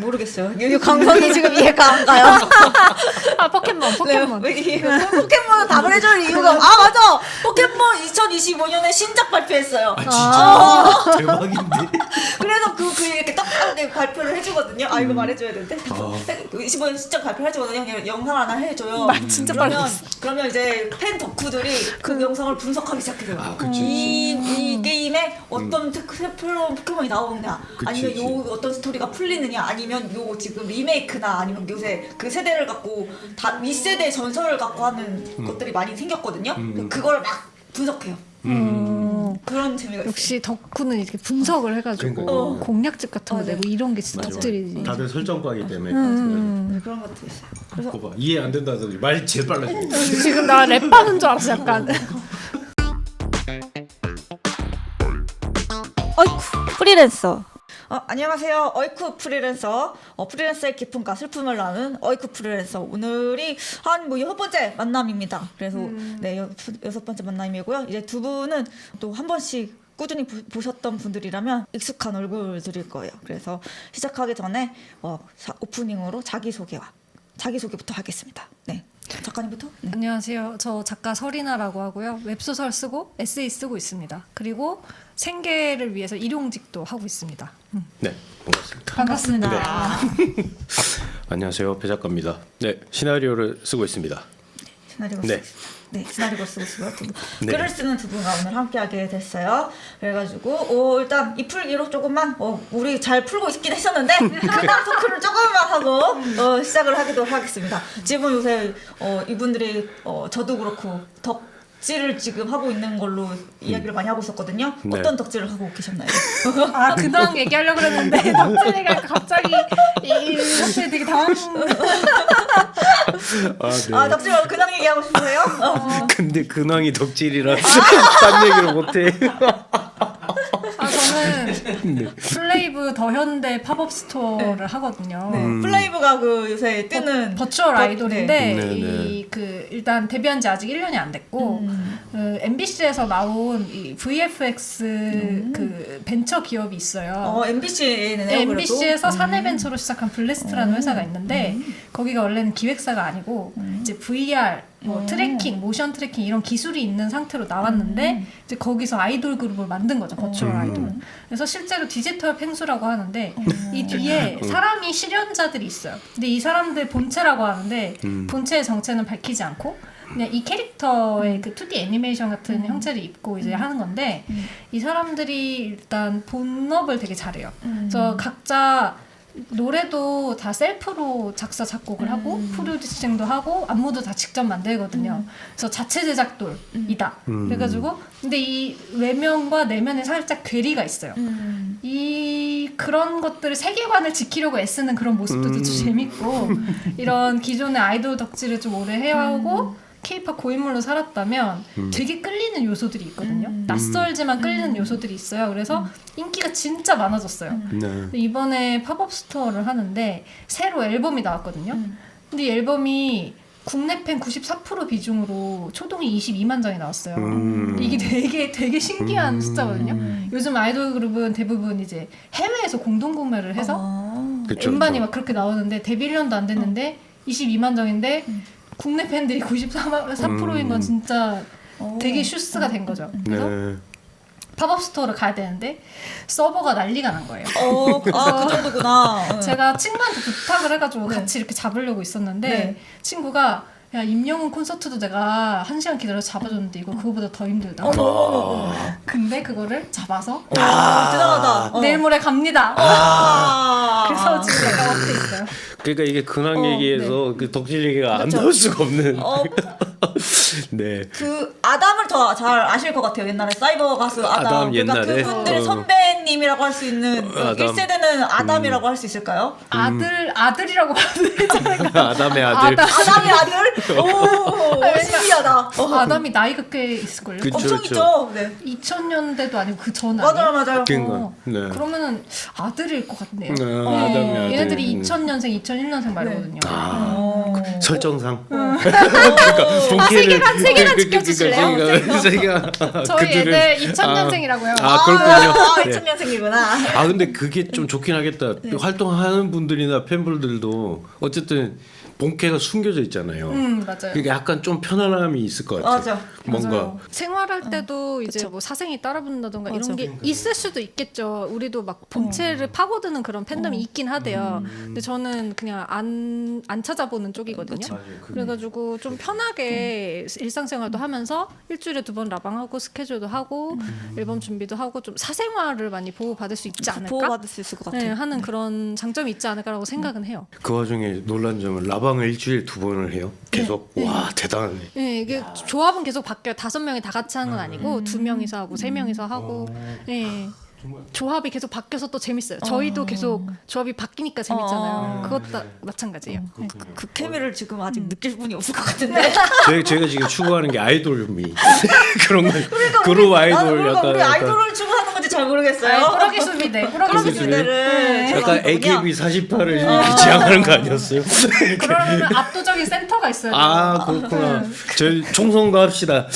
모르겠어요. 여기 감성이 지금 이해가 안 가요. 포켓몬. 네, 포켓몬은 답을 해줄 이유가 맞아. 포켓몬 2025년에 신작 발표했어요. 진짜 대박인데. 그래서 이렇게 떡하게 발표를 해주거든요. 이거 말해줘야 되는데. 25년 신작 발표를 해주거든요. 그냥 영상 하나 해줘요. 말 진짜 그러면 이제 팬 덕후들이 그 영상을 분석하기 시작해요. 이 게임에 어떤 새로운 포켓몬이 나오느냐, 아니면 요 어떤 스토리가 풀리느냐, 아니면 요 지금 리메이크나 아니면 요새 그 세대를 갖고 다 윗세대 전설을 갖고 하는 것들이 많이 생겼거든요. 그걸 막 분석해요. 그런 재미가 있어요. 역시 덕후는 이렇게 분석을 해가지고 공략집 같은 거 내고 이런 게 진짜 덕질이지. 다들 설정광이기 때문에. 네, 그런 것도 있어요. 그래서 봐봐, 이해 안 된다더니 말이 제일 빨라지고. 지금 나 랩하는 줄 알았어 약간. 어이쿠 프리랜서. 안녕하세요. 어이쿠 프리랜서. 프리랜서의 기쁨과 슬픔을 나눈 어이쿠 프리랜서. 오늘이 한 6번째 만남입니다. 그래서 네, 6번째 만남이고요. 이제 두 분은 또 한 번씩 꾸준히 보셨던 분들이라면 익숙한 얼굴들일 거예요. 그래서 시작하기 전에 오프닝으로 자기소개부터 하겠습니다. 네. 작가님부터? 네. 안녕하세요. 저 작가 설이나라고 하고요. 웹소설 쓰고 에세이 쓰고 있습니다. 그리고 생계를 위해서 일용직도 하고 있습니다. 네, 반갑습니다. 반갑습니다. 안녕하세요, 배 작가입니다. 네, 시나리오를 쓰고 있습니다. 시나리오 쓰고 있고요. 글을 쓰는 두 분과 오늘 함께하게 됐어요. 그래가지고 일단 이 풀기로 조금만 우리 잘 풀고 있긴 했었는데 한강 토크를 조금만 하고 시작을 하기도 하겠습니다. 지금 요새 이분들이 저도 그렇고 덕질을 지금 하고 있는 걸로 이야기를 많이 하고 있었거든요. 네. 어떤 덕질을 하고 계셨나요? 근황 얘기하려고 그랬는데 덕질 얘기가 갑자기 갑자기 되게 당황. 네. 덕질 말고 근황 얘기하고 싶으세요? 근데 근황이 덕질이라서 딴 얘기를 못해. 저는 플레이브 더 현대 팝업 스토어를 하거든요. 네. 플레이브가 그 요새 뜨는 버추얼 아이돌인데 네. 일단 데뷔한 지 아직 1년이 안 됐고 MBC에서 나온 이 VFX 그 벤처 기업이 있어요. MBC에는 MBC에서 사내 벤처로 시작한 블래스트라는 회사가 있는데 거기가 원래는 기획사가 아니고 이제 VR 트래킹, 모션 트래킹 이런 기술이 있는 상태로 나왔는데 이제 거기서 아이돌 그룹을 만든 거죠. 버추얼 아이돌. 그래서 실제로 디지털 펭수라고 하는데 이 뒤에 사람이 실현자들이 있어요. 근데 이 사람들 본체라고 하는데 본체의 정체는 밝히지 않고 그냥 이 캐릭터의 그 2D 애니메이션 같은 형체를 입고 이제 하는 건데 이 사람들이 일단 본업을 되게 잘해요. 그래서 각자 노래도 다 셀프로 작사 작곡을 하고 프로듀싱도 하고 안무도 다 직접 만들거든요. 그래서 자체 제작돌이다. 그래가지고 근데 이 외면과 내면에 살짝 괴리가 있어요. 이 그런 것들을 세계관을 지키려고 애쓰는 그런 모습도 재밌고 이런 기존의 아이돌 덕질을 좀 오래 해오고 K-팝 고인물로 살았다면 되게 끌리는 요소들이 있거든요. 낯설지만 끌리는 요소들이 있어요. 그래서 인기가 진짜 많아졌어요. 네. 이번에 팝업 스토어를 하는데 새로 앨범이 나왔거든요. 근데 이 앨범이 국내 팬 94% 비중으로 초동이 22만 장이 나왔어요. 이게 되게 신기한 숫자거든요. 요즘 아이돌 그룹은 대부분 이제 해외에서 공동 구매를 해서 엠반이 막 그렇게 나오는데 데뷔 1년도 안 됐는데 22만 장인데 국내 팬들이 94%인 건 진짜 되게 슈스가 된 거죠. 그래서 팝업 스토어를 가야 되는데 서버가 난리가 난 거예요. 그 정도구나. 제가 친구한테 부탁을 해가지고 같이 이렇게 잡으려고 있었는데 친구가 야 임영웅 콘서트도 내가 1시간 기다려서 잡아줬는데 이거 그거보다 더 힘들다. 근데 그거를 잡아서 대단하다. 내일 모레 갑니다. 그래서 지금 약간 업돼 있어요. 그러니까 이게 근황 얘기에서 그 덕질 얘기가 안 나올 수가 없는. 네. 그 아담을 더 잘 아실 것 같아요. 옛날에 사이버 가수 아담. 그러니까 옛날에? 그분들의 선배님이라고 할 수 있는 아담. 1세대는 아담이라고 할 수 있을까요? 아들이라고 봐도 되지 않을까? 아담의 아들. 아담의 아들? 오, 신기하다. 아담이 나이가 꽤 있을걸요? 엄청 있죠. 네. 2000년대도 아니고 그 전 아니에요? 맞아요. 그러니까. 네. 그러면은 아들일 것 같네요. 아담의 아들. 얘네들이 2000년생, 2001년생 말이거든요. 설정상. 그러니까 본캐를 세계관 지켜주실래요? 그러니까 저희 애들 2000년생이라고요. 그렇군요. 네. 2000년생이구나. 근데 그게 좀 좋긴 하겠다. 활동하는 분들이나 팬분들도 어쨌든 본캐가 숨겨져 있잖아요. 맞아요. 그게 약간 좀 편안함이 있을 것 같아요. 맞아. 뭔가 맞아요. 생활할 때도 이제 뭐 사생이 따라붙는다던가 이런 게 있을 수도 있겠죠. 우리도 막 본체를 파고드는 그런 팬덤이 있긴 하대요. 근데 저는 그냥 안 찾아보는 쪽이거든요. 그래가지고 좀 편하게 일상생활도 하면서 일주일에 2번 라방하고 스케줄도 하고 앨범 준비도 하고 좀 사생활을 많이 보호받을 수 있지 않을까? 보호받을 수 있을 것 같아요. 네, 하는 그런 장점이 있지 않을까라고 생각은 해요. 그 와중에 놀란 점은 라방을 일주일에 2번을 해요. 계속 와 대단하네. 네, 이게 조합은 계속 바뀌어요. 5명이 다 같이 하는 건 아니고 2명이서 하고 3명이서 하고. 네. 조합이 계속 바뀌어서 또 재밌어요. 저희도 계속 조합이 바뀌니까 재밌잖아요. 그것도 마찬가지예요. 그 케미를 지금 아직 느낄 분이 없을 것 같은데. 제가 지금 추구하는 게 아이돌미 그런 거. 그룹 아이돌 약간 우리 아이돌을 추구하는 건지 잘 모르겠어요. 꾸러기 수비대, 꾸러기 수비대를 약간 AKB 48을 지향하는 거 아니었어요? 그러면 압도적인 센터가 있어요. 그렇구나. 저희 총선거 합시다.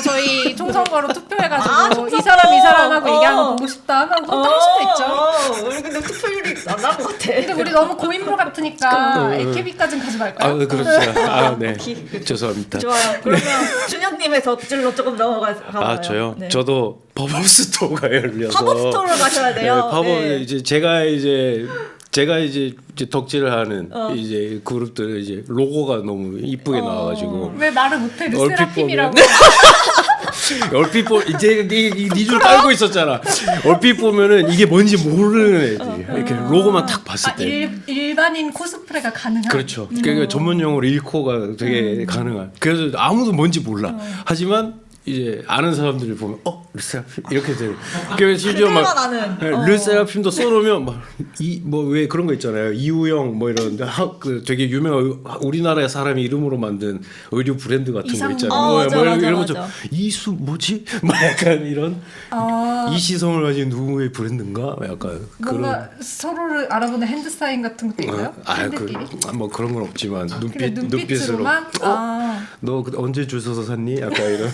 저희 총선거로 투표해가지고 이 사람하고 얘기하는 거 보고 싶다 하면 그거 따올 수도 있죠. 우리 근데 투표율이 안 나온 것 같아. 근데 우리 너무 고인물 같으니까 AKB까지는 가지 말까요? 그렇죠. 네. 죄송합니다. 좋아요. 그러면 준현님의 덕질로 조금 넘어가봐요. 저요? 네. 저도 팝업 스토어가 열려서 팝업 스토어를 가셔야 돼요. 네, 팝업 네. 이제 제가 이제 덕질을 하는 이제 그룹들 이제 로고가 너무 이쁘게 나와가지고 왜 말을 못해? 얼핏 르세라핌이라고. 얼핏 보면 이제 니줄 깔고 있었잖아. 얼핏 보면은 이게 뭔지 모르는 애들이 이렇게 로고만 딱 봤을 때. 일반인 코스프레가 가능한. 그렇죠. 그러니까 전문 용어로 일코가 되게 가능한. 그래서 아무도 뭔지 몰라. 하지만 이제 아는 사람들을 보면 르세라핌 이렇게 돼요. 그래서 심지어 막 르세라핌도 써놓으면 막 뭐 왜 그런 거 있잖아요. 이우영 뭐 이런 그 되게 유명한 우리나라의 사람이 이름으로 만든 의류 브랜드 같은 거 있잖아요. 맞아. 이런 거죠. 이수 뭐지? 막 약간 이런 이시성을 가진 누구의 브랜드인가? 약간 뭔가 서로를 알아보는 핸드 사인 같은 것도 있나요? 뭐 그런 건 없지만 눈빛으로 눈빛으로만. 너 언제 줄 서서 샀니? 약간 이런.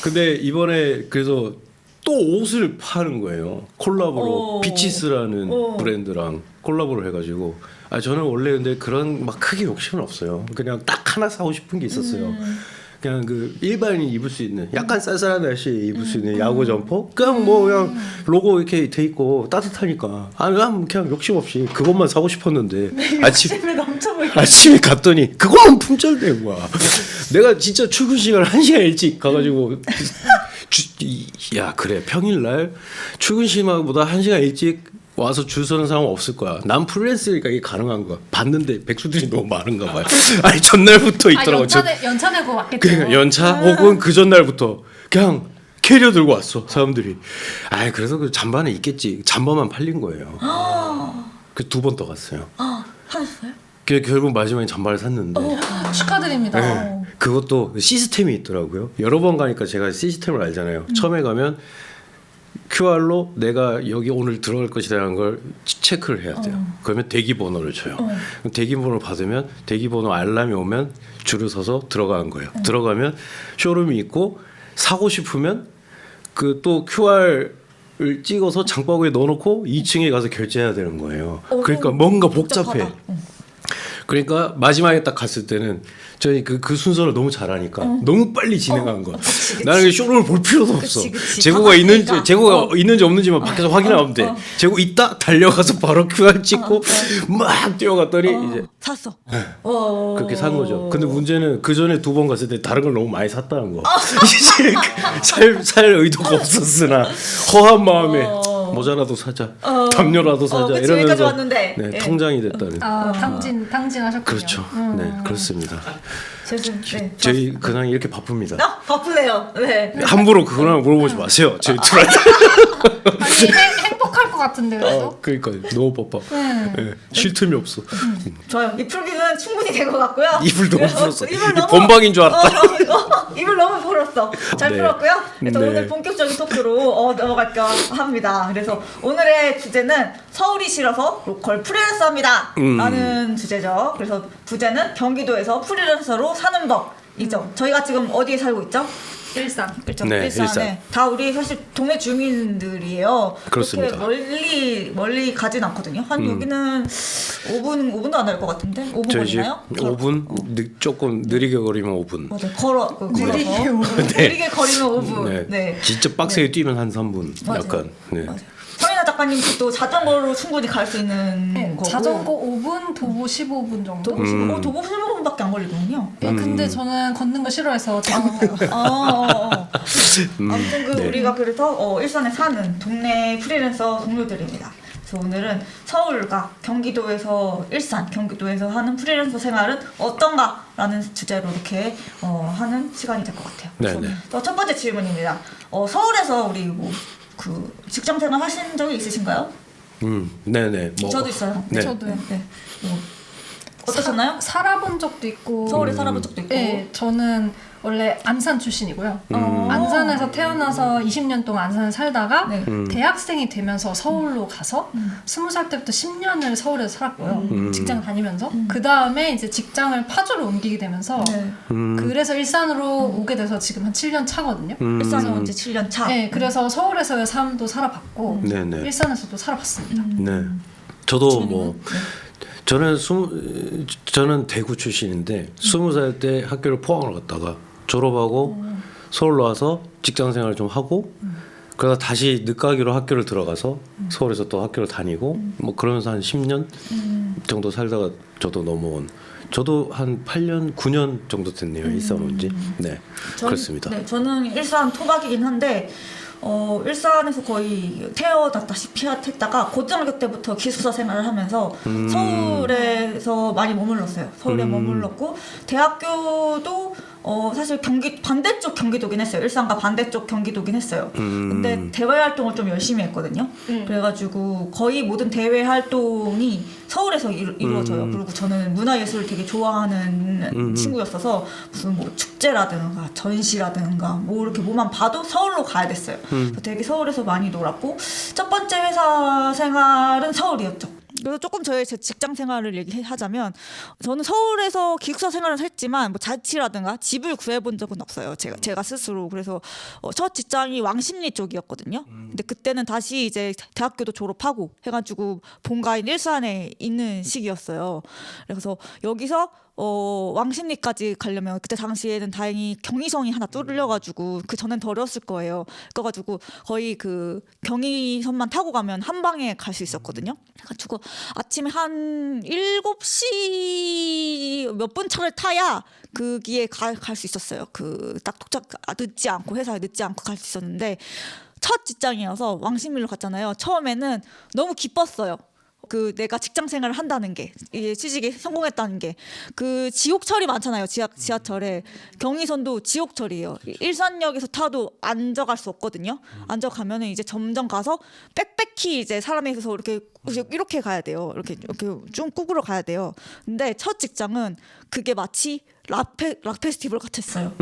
근데 이번에 그래서 또 옷을 파는 거예요. 콜라보로 비치스라는 브랜드랑 콜라보를 해가지고 저는 원래 근데 그런 막 크게 욕심은 없어요. 그냥 딱 하나 사고 싶은 게 있었어요. 그냥 그 일반인이 입을 수 있는 약간 쌀쌀한 날씨에 입을 수 있는 야구 점퍼 그냥 그냥 로고 이렇게 돼 있고 따뜻하니까 그냥 욕심 없이 그것만 사고 싶었는데 아침에 갔더니 그것만 품절된 거야. 내가 진짜 출근 시간 1시간 일찍 가가지고 야 그래 평일날 출근 시간보다 1시간 일찍 와서 줄 서는 사람은 없을 거야. 난 프리랜서니까 이게 가능한 거야. 봤는데 백수들이 너무 많은가 봐요. 아니 전날부터 있더라고. 연차 내고 왔겠죠. 그러니까 연차 혹은 그 전날부터 그냥 캐리어 들고 왔어 사람들이. 그래서 그 잠바는 있겠지. 잠바만 팔린 거예요. 그 2번 더 갔어요. 하셨어요? 결국 마지막에 잠바를 샀는데. 축하드립니다. 네. 그것도 시스템이 있더라고요. 여러 번 가니까 제가 시스템을 알잖아요. 처음에 가면 QR로 내가 여기 오늘 들어갈 것이라는 걸 체크를 해야 돼요. 그러면 대기번호를 줘요. 그럼 대기번호를 받으면 대기번호 알람이 오면 줄을 서서 들어가는 거예요. 들어가면 쇼룸이 있고 사고 싶으면 그 또 QR을 찍어서 장바구니에 넣어놓고 2층에 가서 결제해야 되는 거예요. 그러니까 뭔가 복잡해. 그러니까 마지막에 딱 갔을 때는 저희 그 순서를 너무 잘하니까 너무 빨리 진행한 거야. 나는 쇼룸을 볼 필요도 없어. 재고가 있는지 없는지만 밖에서 확인하면 돼. 재고 있다 달려가서 바로 QR 찍고 막 뛰어갔더니 이제 샀어. 그렇게 산 거죠. 근데 문제는 그 전에 2번 갔을 때 다른 걸 너무 많이 샀다는 거. 살 의도가 없었으나 허한 마음에 모자라도 사자, 담요라도 사자 이러면서 왔는데. 네, 통장이 됐다는. 당진하셨군요. 그렇죠. 네, 그렇습니다. 네. 저희 근황이 이렇게 바쁩니다. 바쁘네요. 네. 함부로 그거나 물어보지 마세요. 저희 둘한테. 행복할 것 것 같은데 그래도. 그러니까 너무 바빠. 예, 쉴 틈이 없어. 좋아요. 이 풀기는 충분히 된 것 같고요. 입을 너무 풀었어. 입을 너무 본방인 줄 알았다. 입을 너무 풀었어. 잘 네. 풀었고요. 그래서 네. 오늘 본격적인 토크로 넘어갈까 합니다. 그래서 오늘의 주제는 서울이 싫어서 로컬 프리랜서입니다. 라는 주제죠. 그래서 부제는 경기도에서 프리랜서로 사는 법이죠. 저희가 지금 어디에 살고 있죠? 일산. 그렇죠. 네, 일산에 일산. 다 우리 사실 동네 주민들이에요. 그렇습니다. 그렇게 멀리 가진 않거든요. 한 여기는 5분도 안 날 것 같은데 5분 저희 집 걸리나요? 5분? 조금 느리게 걸으면 5분. 맞아요. 걸어서 느리게 5분. 느리게 걸으면 5분. 네. 네. 진짜 빡세게 뛰면 한 3분. 맞아요. 약간. 네. 맞아요. 서인아 작가님도 또 자전거로 충분히 갈 수 있는 네, 거고. 자전거 5분, 도보 15분 정도. 도보 15분, 도보 15분밖에 안 걸리거든요. 예, 근데 저는 걷는 거 싫어해서 자전거 타요. 아무튼 네. 우리가 그래서 일산에 사는 동네 프리랜서 동료들입니다. 그래서 오늘은 서울과 경기도에서 경기도에서 하는 프리랜서 생활은 어떤가라는 주제로 이렇게 하는 시간이 될 것 같아요. 그래서 네네. 첫 번째 질문입니다. 서울에서 우리 그 직장 생활 하신 적이 있으신가요? 네네. 뭐. 저도 있어요. 네. 저도요. 네. 어떠셨나요? 살아본 적도 있고. 서울에 살아본 적도 있고. 네, 저는 원래 안산 출신이고요. 어. 안산에서 태어나서 20년 동안 안산에 살다가 네. 대학생이 되면서 서울로 가서 20살 때부터 10년을 서울에서 살았고요. 직장 다니면서. 그 다음에 이제 직장을 파주로 옮기게 되면서 네. 그래서 일산으로 오게 돼서 지금 한 7년 차거든요. 일산에 온 지 7년 차. 네, 그래서 서울에서의 삶도 살아봤고 네네. 일산에서도 살아봤습니다. 네. 저도 주민은? 뭐 저는 대구 출신인데 20살 때 학교를 포항으로 갔다가 졸업하고 서울로 와서 직장 생활 좀 하고 그러다 다시 늦가기로 학교를 들어가서 서울에서 또 학교를 다니고 뭐 그러면서 한 10년 정도 살다가 저도 넘어온. 저도 한 8년, 9년 정도 됐네요. 일산 온 지. 네. 그렇습니다. 네, 저는 일산 토박이긴 한데 일산에서 거의 태어났다시피 했다가 고등학교 때부터 기숙사 생활을 하면서 서울에서 많이 머물렀어요. 서울에 머물렀고 대학교도 사실 반대쪽 경기도긴 했어요. 일산과 반대쪽 경기도긴 했어요. 근데 대외 활동을 좀 열심히 했거든요. 그래가지고 거의 모든 대외 활동이 서울에서 이루어져요. 그리고 저는 문화예술을 되게 좋아하는 친구였어서 무슨 뭐 축제라든가 전시라든가 뭐 이렇게 뭐만 봐도 서울로 가야 됐어요. 그래서 되게 서울에서 많이 놀았고 첫 번째 회사 생활은 서울이었죠. 그래서 조금 제 직장 생활을 얘기하자면 저는 서울에서 기숙사 생활을 했지만 뭐 자취라든가 집을 구해본 적은 없어요. 제가 스스로. 그래서 첫 직장이 왕십리 쪽이었거든요. 근데 그때는 다시 이제 대학교도 졸업하고 해가지고 본가인 일산에 있는 시기였어요. 그래서 여기서 왕십리까지 가려면 그때 당시에는 다행히 경의선이 하나 뚫려가지고 그 전엔 더 어렸을 거예요. 그래가지고 거의 그 경의선만 타고 가면 한 방에 갈 수 있었거든요. 그래가지고 아침에 한 7시 몇 분 차를 타야 거기에 갈 수 있었어요. 그 딱 늦지 않고 회사에 늦지 않고 갈 수 있었는데 첫 직장이어서 왕십리로 갔잖아요. 처음에는 너무 기뻤어요. 그 내가 직장 생활을 한다는 게 이게 취직에 성공했다는 게 그 지옥철이 많잖아요. 지하철에 경의선도 지옥철이에요. 일산역에서 타도 앉아갈 수 없거든요. 앉아가면은 이제 점점 가서 빽빽히 이제 사람이 있어서 이렇게 가야 돼요. 이렇게 쭉 꾸꾸로 가야 돼요. 근데 첫 직장은 그게 마치 락 페스티벌 같았어요.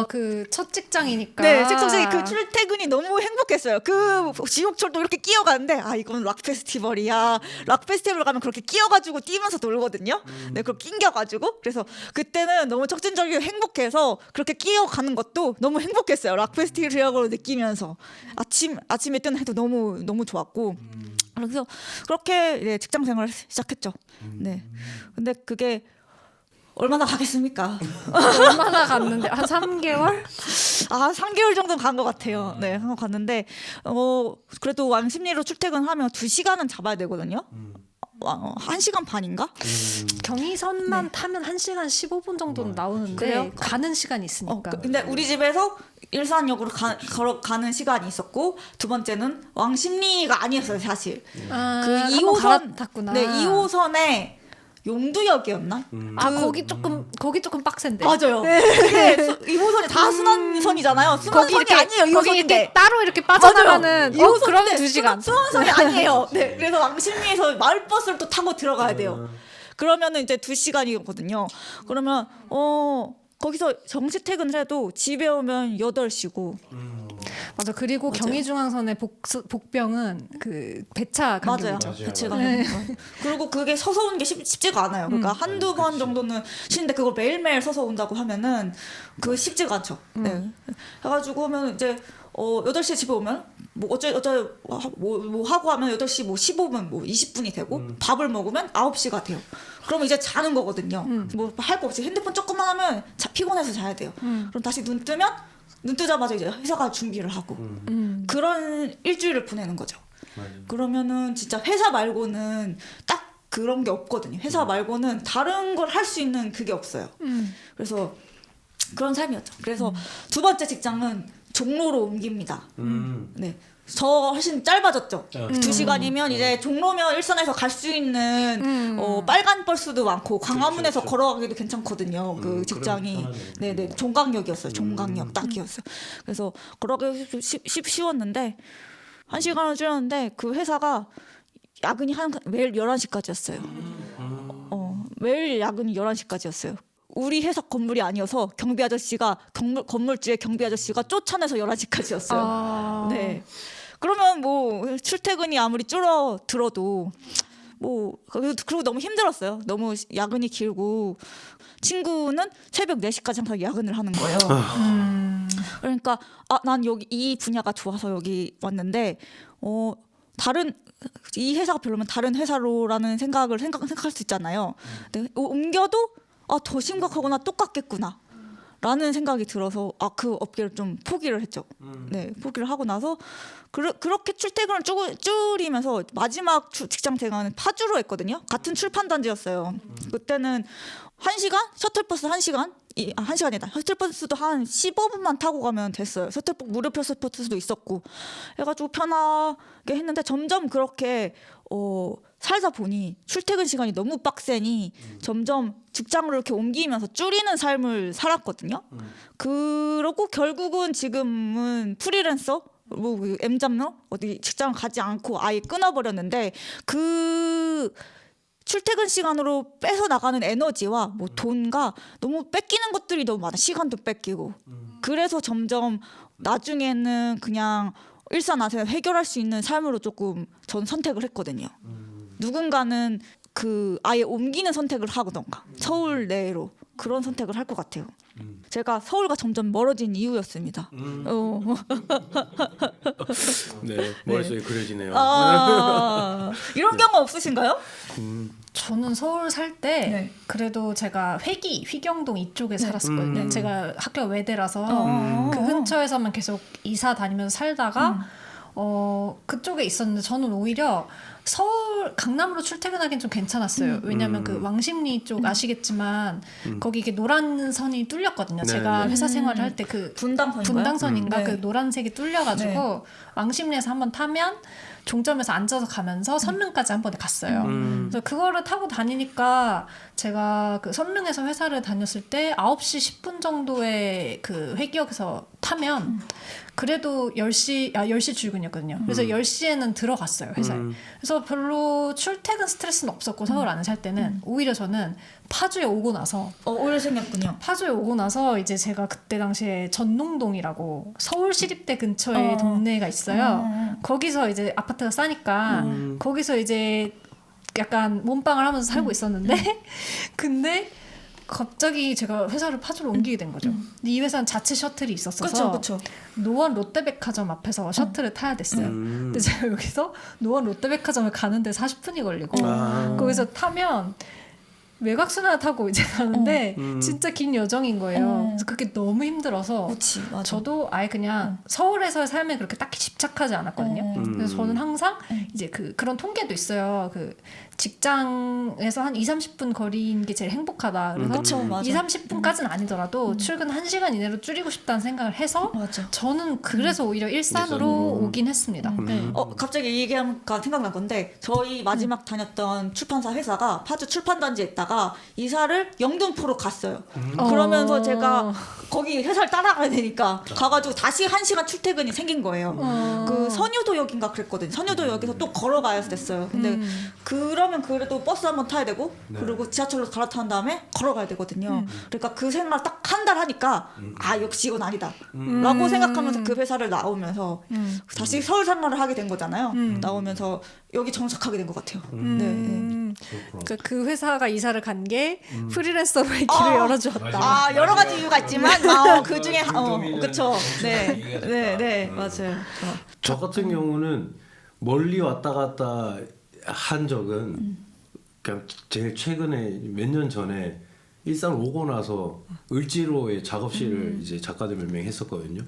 그 첫 직장이니까. 네, 직장생이 그 출퇴근이 너무 행복했어요. 그 지옥철도 이렇게 끼어가는데 이건 락 페스티벌이야. 락 페스티벌 가면 그렇게 끼어가지고 뛰면서 놀거든요. 네, 그걸 낑겨가지고 그래서 그때는 너무 촉진적이고 행복해서 그렇게 끼어가는 것도 너무 행복했어요. 락 페스티벌이라고 느끼면서 아침에 뜨는 해도 너무 좋았고. 그래서 그렇게 직장 생활을 시작했죠. 네, 근데 그게 얼마나 가겠습니까? 얼마나 갔는데 한 3개월? 3개월 정도 간 것 같아요. 네, 한번 갔는데 그래도 왕십리로 출퇴근하면 2시간은 잡아야 되거든요. 1시간 반인가? 경의선만 타면 1시간 15분 정도는 나오는데 그래요? 가는 시간이 있으니까. 근데 우리 집에서 일산역으로 걸어가는 시간이 있었고 두 번째는 왕십리가 아니었어요, 사실. 그 2호선 갈아탔구나. 네, 2호선에 용두역이었나? 아 거기 조금 빡센데. 맞아요. 이게 2호선이 다 순환선이잖아요. 순환선이 아니에요. 거기 2호선인데. 이렇게 따로 이렇게 빠져나가는. 맞아요. 그러면 2시간. 순환선이 아니에요. 네, 그래서 왕십리에서 마을버스를 또 타고 들어가야 돼요. 그러면은 이제 2시간이거든요. 그러면 거기서 정시 퇴근을 해도 집에 오면 8시고. 맞아. 그리고 맞아요. 경의중앙선의 복병은 그 배차 맞아요. 간격이죠. 배치가. 네. 그리고 그게 서서 오는 게 쉽지가 않아요. 그러니까 한두 번 정도는 쉬는데 그걸 매일매일 서서 온다고 하면은 그 쉽지가 않죠. 네. 해가지고 하면 이제 8시에 집에 오면 뭐 뭐 하고 하면 8시 뭐 15분 뭐 20분이 되고 밥을 먹으면 9시가 돼요. 그러면 이제 자는 거거든요. 뭐 할 거 없이 핸드폰 조금만 하면 피곤해서 자야 돼요. 그럼 다시 눈 뜨자마자 이제 회사가 준비를 하고 그런 일주일을 보내는 거죠. 그러면은 진짜 회사 말고는 딱 그런 게 없거든요. 회사 말고는 다른 걸 할 수 있는 그게 없어요. 그래서 그런 삶이었죠. 그래서 두 번째 직장은 종로로 옮깁니다. 네. 저 훨씬 짧아졌죠. 2시간이면 이제 종로면 일선에서 갈 수 있는 빨간 버스도 많고 광화문에서 걸어가기도 괜찮거든요. 그 직장이 네네 종강역이었어요. 종강역 딱이었어요. 그래서 걸어가기 쉬웠는데 1시간을 줄였는데 그 회사가 야근이 매일 11시까지였어요. 매일 야근이 11시까지였어요. 우리 회사 건물이 아니어서 경비 아저씨가 건물주의 경비 아저씨가 쫓아내서 11시까지였어요. 네. 그러면 뭐 출퇴근이 아무리 줄어들어도 뭐 그리고 너무 힘들었어요. 너무 야근이 길고 친구는 새벽 4시까지 항상 야근을 하는 거예요. 그러니까 난 여기 이 분야가 좋아서 여기 왔는데 다른 이 회사가 별로면 다른 회사로라는 생각할 수 있잖아요. 근데 옮겨도 더 심각하거나 똑같겠구나 라는 생각이 들어서 그 업계를 좀 포기를 했죠. 네, 포기를 하고 나서 그렇게 출퇴근을 줄이면서 마지막 직장 생활은 파주로 했거든요. 같은 출판단지였어요. 그때는 1시간? 셔틀버스 1시간? 1시간이다. 셔틀버스도 한 15분만 타고 가면 됐어요. 무료 셔틀버스도 있었고 해가지고 편하게 했는데 점점 그렇게 살다 보니 출퇴근 시간이 너무 빡세니 점점 직장으로 이렇게 옮기면서 줄이는 삶을 살았거든요. 그러고 결국은 지금은 프리랜서 뭐 M 잡러 어디 직장을 가지 않고 아예 끊어버렸는데 그 출퇴근 시간으로 뺏어 나가는 에너지와 뭐 돈과 너무 뺏기는 것들이 너무 많아. 시간도 뺏기고. 그래서 점점 나중에는 그냥 일산화탄에서 해결할 수 있는 삶으로 조금 전 선택을 했거든요. 누군가는 아예 옮기는 선택을 하던가 서울 내로 그런 선택을 할 것 같아요. 제가 서울과 점점 멀어진 이유였습니다. 네, 머릿속에 그려지네요. 이런 경험 없으신가요? 저는 서울 살 때 그래도 제가 휘경동 이쪽에 살았었거든요. 제가 학교가 외대라서 그 근처에서만 계속 이사 다니면서 살다가 그쪽에 있었는데 저는 오히려 강남으로 출퇴근하기는 좀 괜찮았어요. 왜냐하면 그 왕십리 쪽 아시겠지만 거기 이게 노란 선이 뚫렸거든요. 제가 회사 생활을 할 때 그 분당선인가 그 노란색이 뚫려가지고 왕십리에서 한번 타면 종점에서 앉아서 가면서 선릉까지 한 번에 갔어요. 그래서 그거를 타고 다니니까 제가 그 선릉에서 회사를 다녔을 때 9시 10분 정도에 그 회기역에서 타면 그래도 10시 출근이었거든요. 그래서 10시에는 들어갔어요, 회사에. 그래서 별로 출퇴근 스트레스는 없었고 서울 안에 살 때는 오히려 저는 파주에 오고 나서 오히려 생겼군요. 파주에 오고 나서 이제 제가 그때 당시에 전농동이라고 서울시립대 근처에 동네가 있어요. 거기서 이제 아파트가 싸니까 거기서 이제 약간 몸빵을 하면서 살고 있었는데 근데 갑자기 제가 회사를 파주로 옮기게 된 거죠. 근데 이 회사는 자체 셔틀이 있었어서 그쵸. 노원 롯데백화점 앞에서 셔틀을 타야 됐어요. 근데 제가 여기서 노원 롯데백화점을 가는데 40분이 걸리고 거기서 타면 외곽순환 타고 이제 가는데 진짜 긴 여정인 거예요. 그래서 그게 너무 힘들어서 그렇지, 맞아. 저도 아예 그냥 서울에서의 삶에 그렇게 딱히 집착하지 않았거든요. 그래서 저는 항상 이제 그런 통계도 있어요. 그 직장에서 한 2-30분 거리인 게 제일 행복하다. 그래서 그쵸, 맞아. 2-30분까지는 아니더라도 출근 1시간 이내로 줄이고 싶다는 생각을 해서 맞아. 저는 그래서 오히려 일산으로 일산으로. 오긴 했습니다. 네. 갑자기 이 얘기하니까 생각난 건데 저희 마지막 다녔던 출판사 회사가 파주 출판단지에 있다가 이사를 영등포로 갔어요. 그러면서 제가 거기 회사를 따라가야 되니까 가가지고 다시 1시간 출퇴근이 생긴 거예요. 그 선유도역인가 그랬거든요. 선유도역에서 또 걸어가야 됐어요. 근데 그러면 그래도 버스 한번 타야 되고 그리고 지하철로 갈아탄 다음에 걸어가야 되거든요. 그러니까 그 생활 딱 한 달 하니까 아 역시 이건 아니다 라고 생각하면서 그 회사를 나오면서 다시 서울 생활을 하게 된 거잖아요. 나오면서 여기 정착하게 된 것 같아요. 네. 그러니까 그 회사가 이사를 간 게 프리랜서로의 길을 열어주었다. 아 여러 가지 이유가 있지만 그 중에 그쵸. 네 맞아요. 저 같은 경우는 멀리 왔다 갔다 한 적은 그냥 제일 최근에 몇 년 전에 일산 오고 나서 을지로에 작업실을 이제 작가들 몇 명 했었거든요.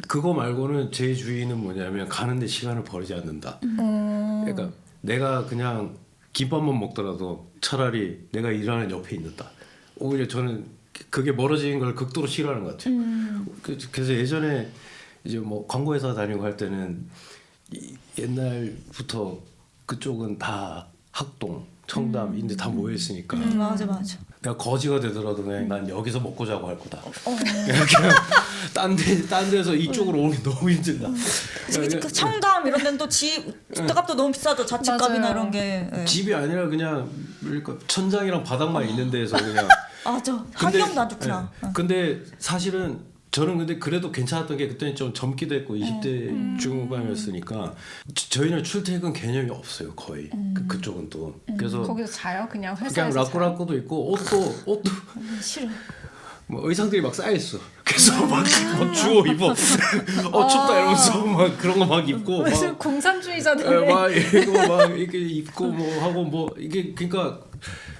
그거 말고는 제 주의는 뭐냐면 가는데 시간을 버리지 않는다. 그러니까 내가 그냥 김밥만 먹더라도 차라리 내가 일하는 옆에 있는다. 오히려 저는 그게 멀어지는 걸 극도로 싫어하는 것 같아요. 그래서 예전에 이제 뭐 광고회사 다니고 할 때는 옛날부터 그쪽은 다 학동, 청담 인데 다 모여 있으니까 맞아. 내가 거지가 되더라도 그냥 난 여기서 먹고 자고 할 거다. 그냥 딴 데서 이쪽으로 오는 게 너무 힘들다. 그 청담 이런 데는 또 집값도 너무 비싸죠. 자취값이나 맞아요. 이런 게. 네. 집이 아니라 그냥 그러니까 천장이랑 바닥만 있는 데에서 그냥. 맞아. 근데- 환경도 안 좋구나. 네. 근데 사실은 저는 근데 그래도 괜찮았던 게 그때는 좀 젊기도 했고 20대 중후반이었으니까 저희는 출퇴근 개념이 없어요 거의. 그쪽은 또 그래서 거기서 자요? 그냥 그냥 회사에서 라꾸라꾸도 있고 옷도 싫어. 뭐 의상들이 막 쌓여 있어. 그래서 막 주워 입어. 춥다 이러면서 막 그런 거 막 입고 무슨 막, 공산주의자들 막 이거 막 이렇게 입고 뭐 하고 뭐 이게 그러니까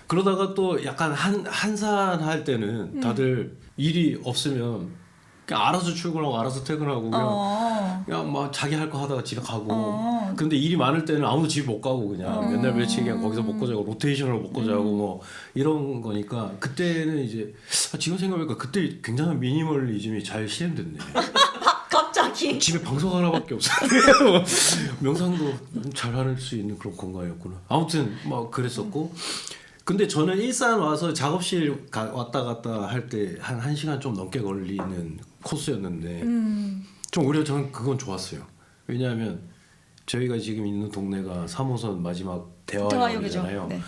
그러다가 또 약간 한산할 때는 다들 일이 없으면 그냥 알아서 출근하고 알아서 퇴근하고 그냥 막 자기 할 거 하다가 집에 가고 근데 일이 많을 때는 아무도 집에 못 가고 그냥 맨날 며칠 그냥 거기서 먹고 자고 로테이션으로 먹고 자고 뭐 이런 거니까 그때는 이제 지금 생각해보니까 그때 굉장한 미니멀리즘이 잘 실현됐네. 갑자기. 집에 방석 하나밖에 없었는데 명상도 잘 할 수 있는 그런 공간이었구나. 아무튼 막 그랬었고 근데 저는 일산 와서 작업실 왔다 갔다 할 때 한 1시간 좀 넘게 걸리는 코스였는데 좀 오히려 저는 그건 좋았어요. 왜냐하면 저희가 지금 있는 동네가 3호선 마지막 대화역이잖아요. 네.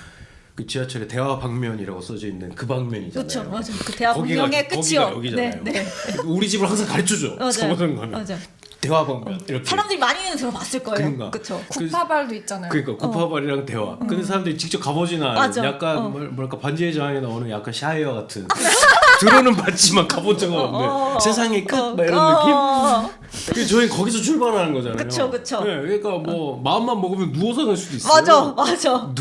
그 지하철에 대화 방면이라고 써져 있는 그 방면이잖아요. 그렇죠. 맞아. 그 대화 분명의 끝이요. 거기가 여기잖아요. 네. 우리 집을 항상 가르쳐줘. 맞아요. 3호선 가면. 맞아. 대화 방면 이렇게. 사람들이 많이는 들어봤을 거예요. 그런가. 그렇죠. 구파발도 있잖아요. 그러니까 구파발이랑 대화. 근데 사람들이 직접 가보지는 않아요. 맞아. 약간 뭐랄까 반지의 제왕에 나오는 약간 샤이어 같은. 들어는 봤지만 가본 적은 없는 세상의 끝 막 이런 느낌. 그래서 저희 거기서 출발하는 거잖아요. 그쵸. 네, 그러니까 뭐 마음만 먹으면 누워서 갈 수도 있어요. 맞아.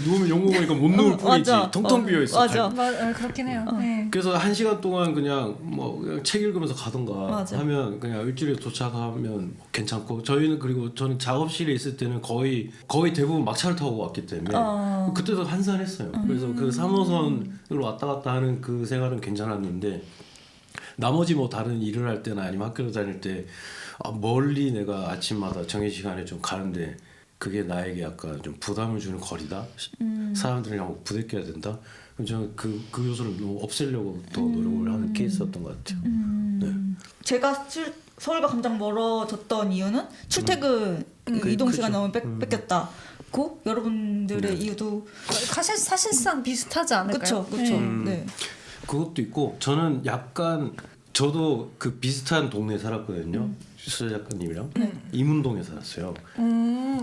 누우면 욕 먹으니까 못 누울 뿐이지. 맞아. 텅텅 비어 있어. 맞아. 그렇긴 해요. 네. 그래서 1시간 동안 그냥 뭐 그냥 책 읽으면서 가던가 맞아. 하면 그냥 일주일에 도착하면 괜찮고 저희는 그리고 저는 작업실에 있을 때는 거의 대부분 막차를 타고 왔기 때문에 그때도 한산했어요. 그래서 그 3호선으로 왔다 갔다 하는 그 생활은 괜찮았는데 나머지 뭐 다른 일을 할 때나 아니면 학교를 다닐 때 멀리 내가 아침마다 정해 시간에 좀 가는데 그게 나에게 약간 좀 부담을 주는 거리다. 사람들이랑 뭐 부대껴야 된다. 그럼 저는 그 요소를 너무 없애려고 더 노력을 하는 케이스였던 것 같아요. 네. 제가 서울과 가장 멀어졌던 이유는 출퇴근 이동 시간이 너무 뺏겼다고 여러분들의 이유도 사실상 비슷하지 않을까요? 그렇죠. 네. 그것도 있고 저는 약간 저도 그 비슷한 동네에 살았거든요. 수자 작가님이랑 이문동에 살았어요.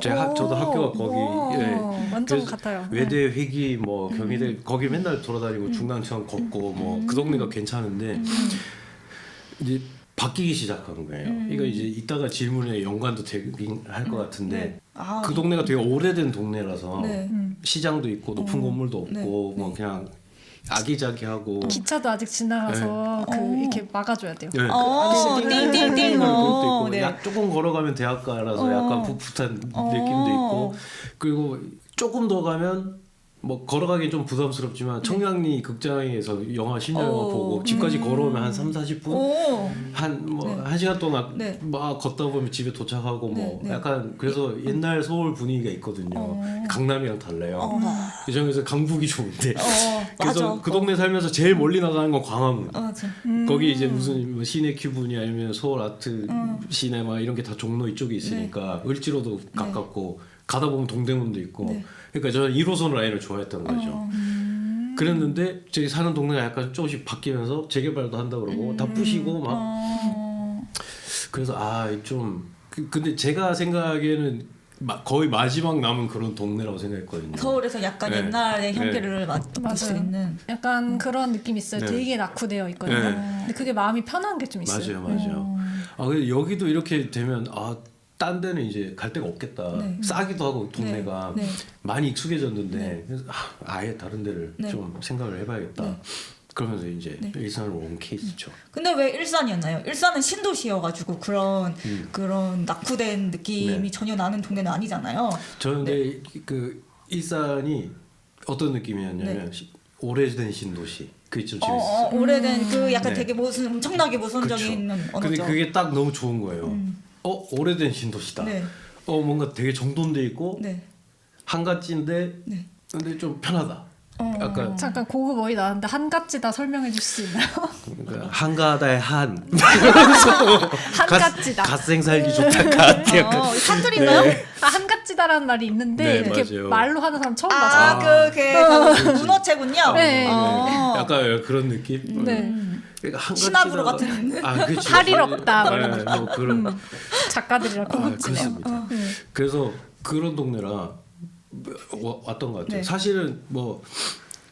저도 학교가 거기. 예. 완전 같아요. 외대 회기 뭐 경희대 거기 맨날 돌아다니고 중랑천 걷고 뭐 그 동네가 괜찮은데 이제 바뀌기 시작한 거예요. 이거 이제 이따가 질문에 연관도 되긴 할 것 같은데 아, 그 동네가 되게 오래된 동네라서 네. 시장도 있고 높은 건물도 없고 네. 뭐 그냥 아기자기하고 기차도 아직 지나가서 이렇게 막아줘야 돼요. 네. 띵띵띵. 그것도 있고 네. 조금 걸어가면 대학가라서 약간 풋풋한 느낌도 있고 그리고 조금 더 가면 뭐 걸어가기 좀 부담스럽지만 청량리 극장에서 영화 신년 영화 보고 집까지 걸어오면 한 3-40분 오. 한 1시간 동안 네. 막 걷다 보면 집에 도착하고 뭐 네. 약간 그래서 옛날 서울 분위기가 있거든요. 강남이랑 달라요. 그 점에서 강북이 좋은데 그래서 맞아. 그 동네 살면서 제일 멀리 나가는 건 광화문. 맞아. 거기 이제 무슨 뭐 시네큐브니 아니면 서울 아트 시네마 이런 게 다 종로 이쪽에 있으니까 을지로도 가깝고 가다 보면 동대문도 있고 네. 그러니까 저는 1호선 라인을 좋아했던 거죠. 그랬는데 저기 사는 동네가 약간 조금씩 바뀌면서 재개발도 한다 그러고 다 부시고 막 그래서 좀 근데 제가 생각에는 거의 마지막 남은 그런 동네라고 생각했거든요. 서울에서 약간 네. 옛날의 향기를 맞아요. 맡을 수 있는. 약간 그런 느낌이 있어요. 네. 되게 낙후되어 있거든요. 네. 근데 그게 마음이 편한 게 좀 있어요. 맞아요. 근데 여기도 이렇게 되면 딴 데는 이제 갈 데가 없겠다. 네. 싸기도 하고 동네가 네. 많이 익숙해졌는데 그래서 아예 다른 데를 네. 좀 생각을 해봐야겠다. 네. 그러면서 이제 일산으로 온 케이스죠. 근데 왜 일산이었나요? 일산은 신도시여가지고 그런 낙후된 느낌이 네. 전혀 나는 동네는 아니잖아요. 저는 근데 그 일산이 어떤 느낌이었냐면 오래된 신도시. 그게 좀 재밌었어요. 오래된 그 약간 네. 되게 엄청나게 모순적인 있는 근데 언어죠. 그게 딱 너무 좋은 거예요. 오래된 신도시다. 네. 뭔가 되게 정돈돼 있고 네. 한가지인데 네. 근데 좀 편하다. 약간 잠깐 고급 어휘 나왔는데 한가지다 설명해 줄 수 있나요? 그러니까 한가다의 한 한가지다. 갓생 살기 좋다 갓 약간 사투리인가요? 네. 한가지다라는 말이 있는데 네, 이렇게 맞아요. 말로 하는 사람 처음 봤어요. 그게 문어체군요. 네. 약간 그런 느낌. 네. 그러니까 한가지다가- 신압으로 같은. 그렇죠. 탈일 없다. 네, 뭐 그런 작가들이랑 고급지네요. 그렇습니다. 그래서 그런 동네라 왔던 것 같아요. 네. 사실은 뭐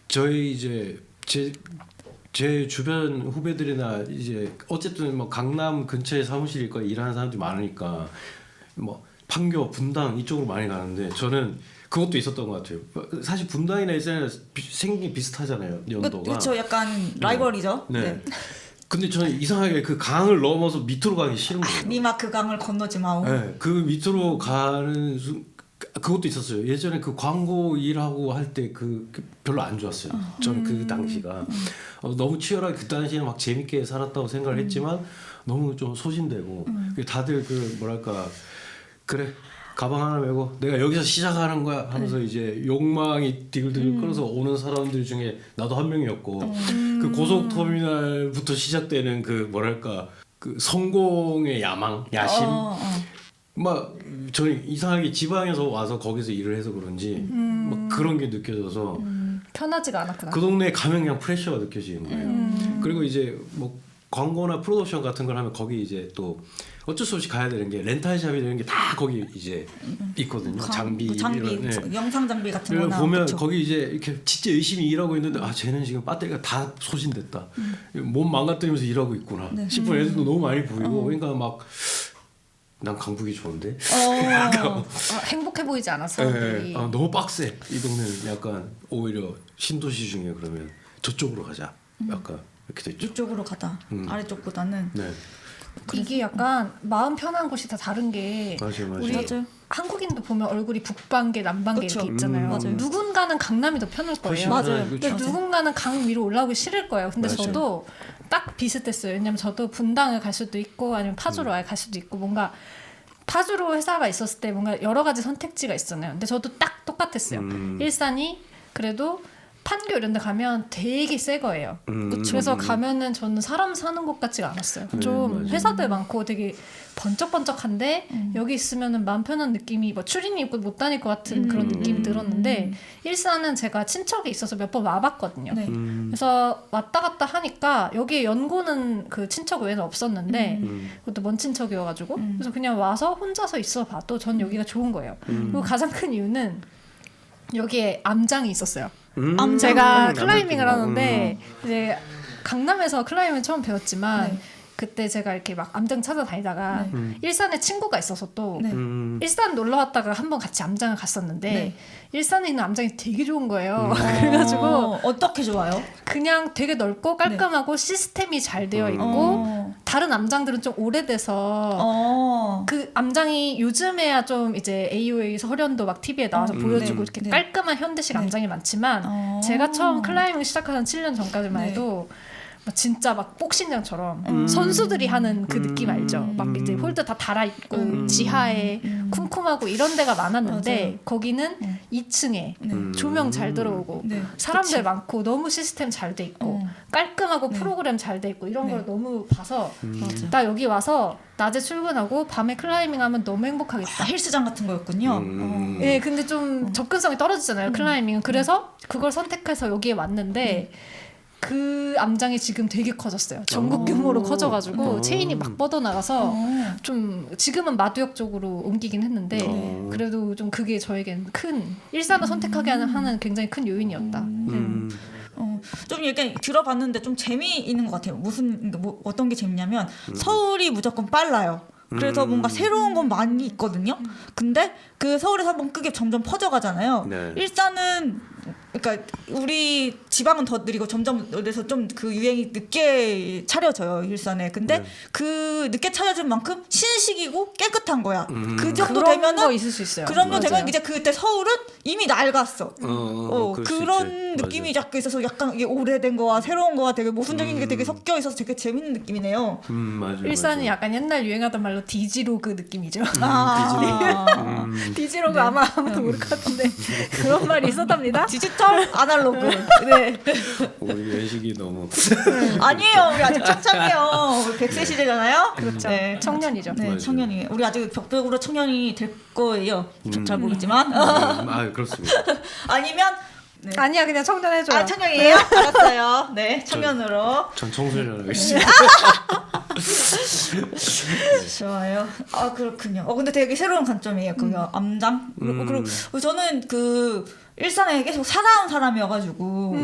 저희 이제 제 주변 후배들이나 이제 어쨌든 뭐 강남 근처에 사무실 있고 일하는 사람들이 많으니까 뭐 판교, 분당 이쪽으로 많이 가는데 저는 그것도 있었던 것 같아요. 사실 분당이나 일산이나 생긴 비슷하잖아요. 연도가. 그렇죠. 약간 라이벌이죠. 네. 네. 근데 저는 이상하게 그 강을 넘어서 밑으로 가기 싫은 거예요. 니마 그 강을 건너지 마오. 네, 그 밑으로 가는 그것도 있었어요. 예전에 그 광고 일하고 할 때 그 별로 안 좋았어요. 저는 그 당시가 너무 치열하게 그 당시에는 막 재밌게 살았다고 생각을 했지만 너무 좀 소진되고 다들 그 뭐랄까 그래 가방 하나 메고 내가 여기서 시작하는 거야 하면서 이제 욕망이 디글디글 끌어서 오는 사람들 중에 나도 한 명이었고 그 고속터미널부터 시작되는 그 뭐랄까 그 성공의 야심 막 저는 이상하게 지방에서 와서 거기서 일을 해서 그런지 막 그런 게 느껴져서 편하지가 않았구나. 그 동네에 가면 그냥 프레셔가 느껴지는 거예요. 그리고 이제 뭐 광고나 프로덕션 같은 걸 하면 거기 이제 또 어쩔 수 없이 가야 되는 게 렌탈샵이 되는 게 다 거기 이제 있거든요. 장비 이런, 네. 영상 장비 같은 그래서 거나 보면 그쵸. 거기 이제 이렇게 진짜 열심히 일하고 있는데 쟤는 지금 배터리가 다 소진됐다. 몸 망가뜨리면서 일하고 있구나. 싶은 애들도 너무 많이 보이고 그러니까 막 난 강북이 좋은데. 행복해 보이지 않아서 네, 사람들이. 너무 빡세. 이 동네는 약간 오히려 신도시 중에 그러면 저쪽으로 가자. 약간 이렇게 됐죠. 이쪽으로 가다. 아래쪽보다는. 네, 이게 약간 마음 편한 곳이 다 다른 게 맞아요. 우리 한국인도 보면 얼굴이 북방계 남방계 그쵸. 이렇게 있잖아요. 맞아요. 누군가는 강남이 더 편할 거예요. 맞아요. 근데 그렇죠. 누군가는 강 위로 올라오기 싫을 거예요. 근데 맞아요. 저도 딱 비슷했어요. 왜냐면 저도 분당을 갈 수도 있고 아니면 파주로 아예 갈 수도 있고 뭔가 파주로 회사가 있었을 때 뭔가 여러 가지 선택지가 있잖아요. 근데 저도 딱 똑같았어요. 일산이 그래도 판교 이런 데 가면 되게 새 거예요. 그래서 가면은 저는 사람 사는 곳 같지가 않았어요. 좀 맞아요. 회사들 많고 되게 번쩍번쩍한데 여기 있으면은 마음 편한 느낌이 뭐 추리닝 입고 못 다닐 것 같은 그런 느낌이 들었는데 일산은 제가 친척이 있어서 몇 번 와봤거든요. 네. 그래서 왔다 갔다 하니까 여기 연고는 그 친척 외에는 없었는데 그것도 먼 친척이어가지고 그래서 그냥 와서 혼자서 있어봐도 전 여기가 좋은 거예요. 그리고 가장 큰 이유는 여기에 암장이 있었어요. 제가 클라이밍을 하는데 이제 강남에서 클라이밍을 처음 배웠지만 그때 제가 이렇게 막 암장 찾아다니다가 일산에 친구가 있어서 또 네. 일산 놀러 왔다가 한번 같이 암장을 갔었는데 네. 일산에 있는 암장이 되게 좋은 거예요. 그래가지고 어떻게 좋아요? 그냥 되게 넓고 깔끔하고 시스템이 잘 되어 있고 다른 암장들은 좀 오래돼서 그 암장이 요즘에야 좀 이제 AOA 서련도 막 TV에 나와서 보여주고 네. 이렇게 네. 깔끔한 현대식 암장이 많지만 제가 처음 클라이밍 시작하는 7년 전까지만 네. 해도 막 진짜 막 복싱장처럼 선수들이 하는 그 느낌 알죠? 막 이제 홀드 다 달아있고 지하에 쿰쿰하고 이런 데가 많았는데 맞아요. 거기는 2층에 조명 잘 들어오고 네. 사람들 그치. 많고 너무 시스템 잘 돼 있고 깔끔하고 프로그램 잘 돼 있고 이런 네. 걸 너무 봐서 맞아. 나 여기 와서 낮에 출근하고 밤에 클라이밍 하면 너무 행복하겠다. 헬스장 같은 거였군요. 예, 근데 좀 접근성이 떨어지잖아요, 클라이밍은. 그래서 그걸 선택해서 여기에 왔는데 그 암장이 지금 되게 커졌어요. 전국 규모로 커져가지고 체인이 막 뻗어나가서 좀 지금은 마두역 쪽으로 옮기긴 했는데 그래도 좀 그게 저에겐 큰 일산을 선택하게 하는 굉장히 큰 요인이었다. 좀 얘기 들어봤는데 좀 재미있는 것 같아요. 뭐 어떤 게 재밌냐면 서울이 무조건 빨라요. 그래서 뭔가 새로운 건 많이 있거든요. 근데 그 서울에서 한번 크게 점점 퍼져가잖아요. 네. 일산은 그러니까 우리 지방은 더 느리고 점점 그래서 좀 그 유행이 늦게 차려져요 일산에. 근데 그 늦게 차려진 만큼 신식이고 깨끗한 거야. 그 정도 그런 되면은 거 있을 수 있어요. 그 정도 되면 맞아요. 이제 그때 서울은 이미 낡았어. 그럴 수 그런 있지. 느낌이 맞아. 자꾸 있어서 약간 이게 오래된 거와 새로운 거와 되게 모순적인 게 되게 섞여 있어서 되게 재밌는 느낌이네요. 맞아. 일산이 약간 옛날 유행하던 말로 디지로그 느낌이죠. 디지털 디지로그 아마 아무도 모를 것 같은데 그런 말이 있었답니다. 디지털 아날로그. 네. 우리 연식이 너무 아니에요. 우리 아직 청년이에요. 우리 100세 시대잖아요. 그렇죠. 네. 청년이죠. 네, 맞아요. 청년이에요. 우리 아직 벽벽으로 청년이 될 거예요. 잘 모르겠지만. 그렇습니다. 아니면 네. 아니야 그냥 청년 해줘요. 청년이에요? 알았어요. 네, 청년으로. 전 청소년 하고 있습니다. 좋아요. 아 그렇군요. 근데 되게 새로운 관점이에요. 그 암장. 그리고 저는 그 일산에 계속 살아온 사람이어가지고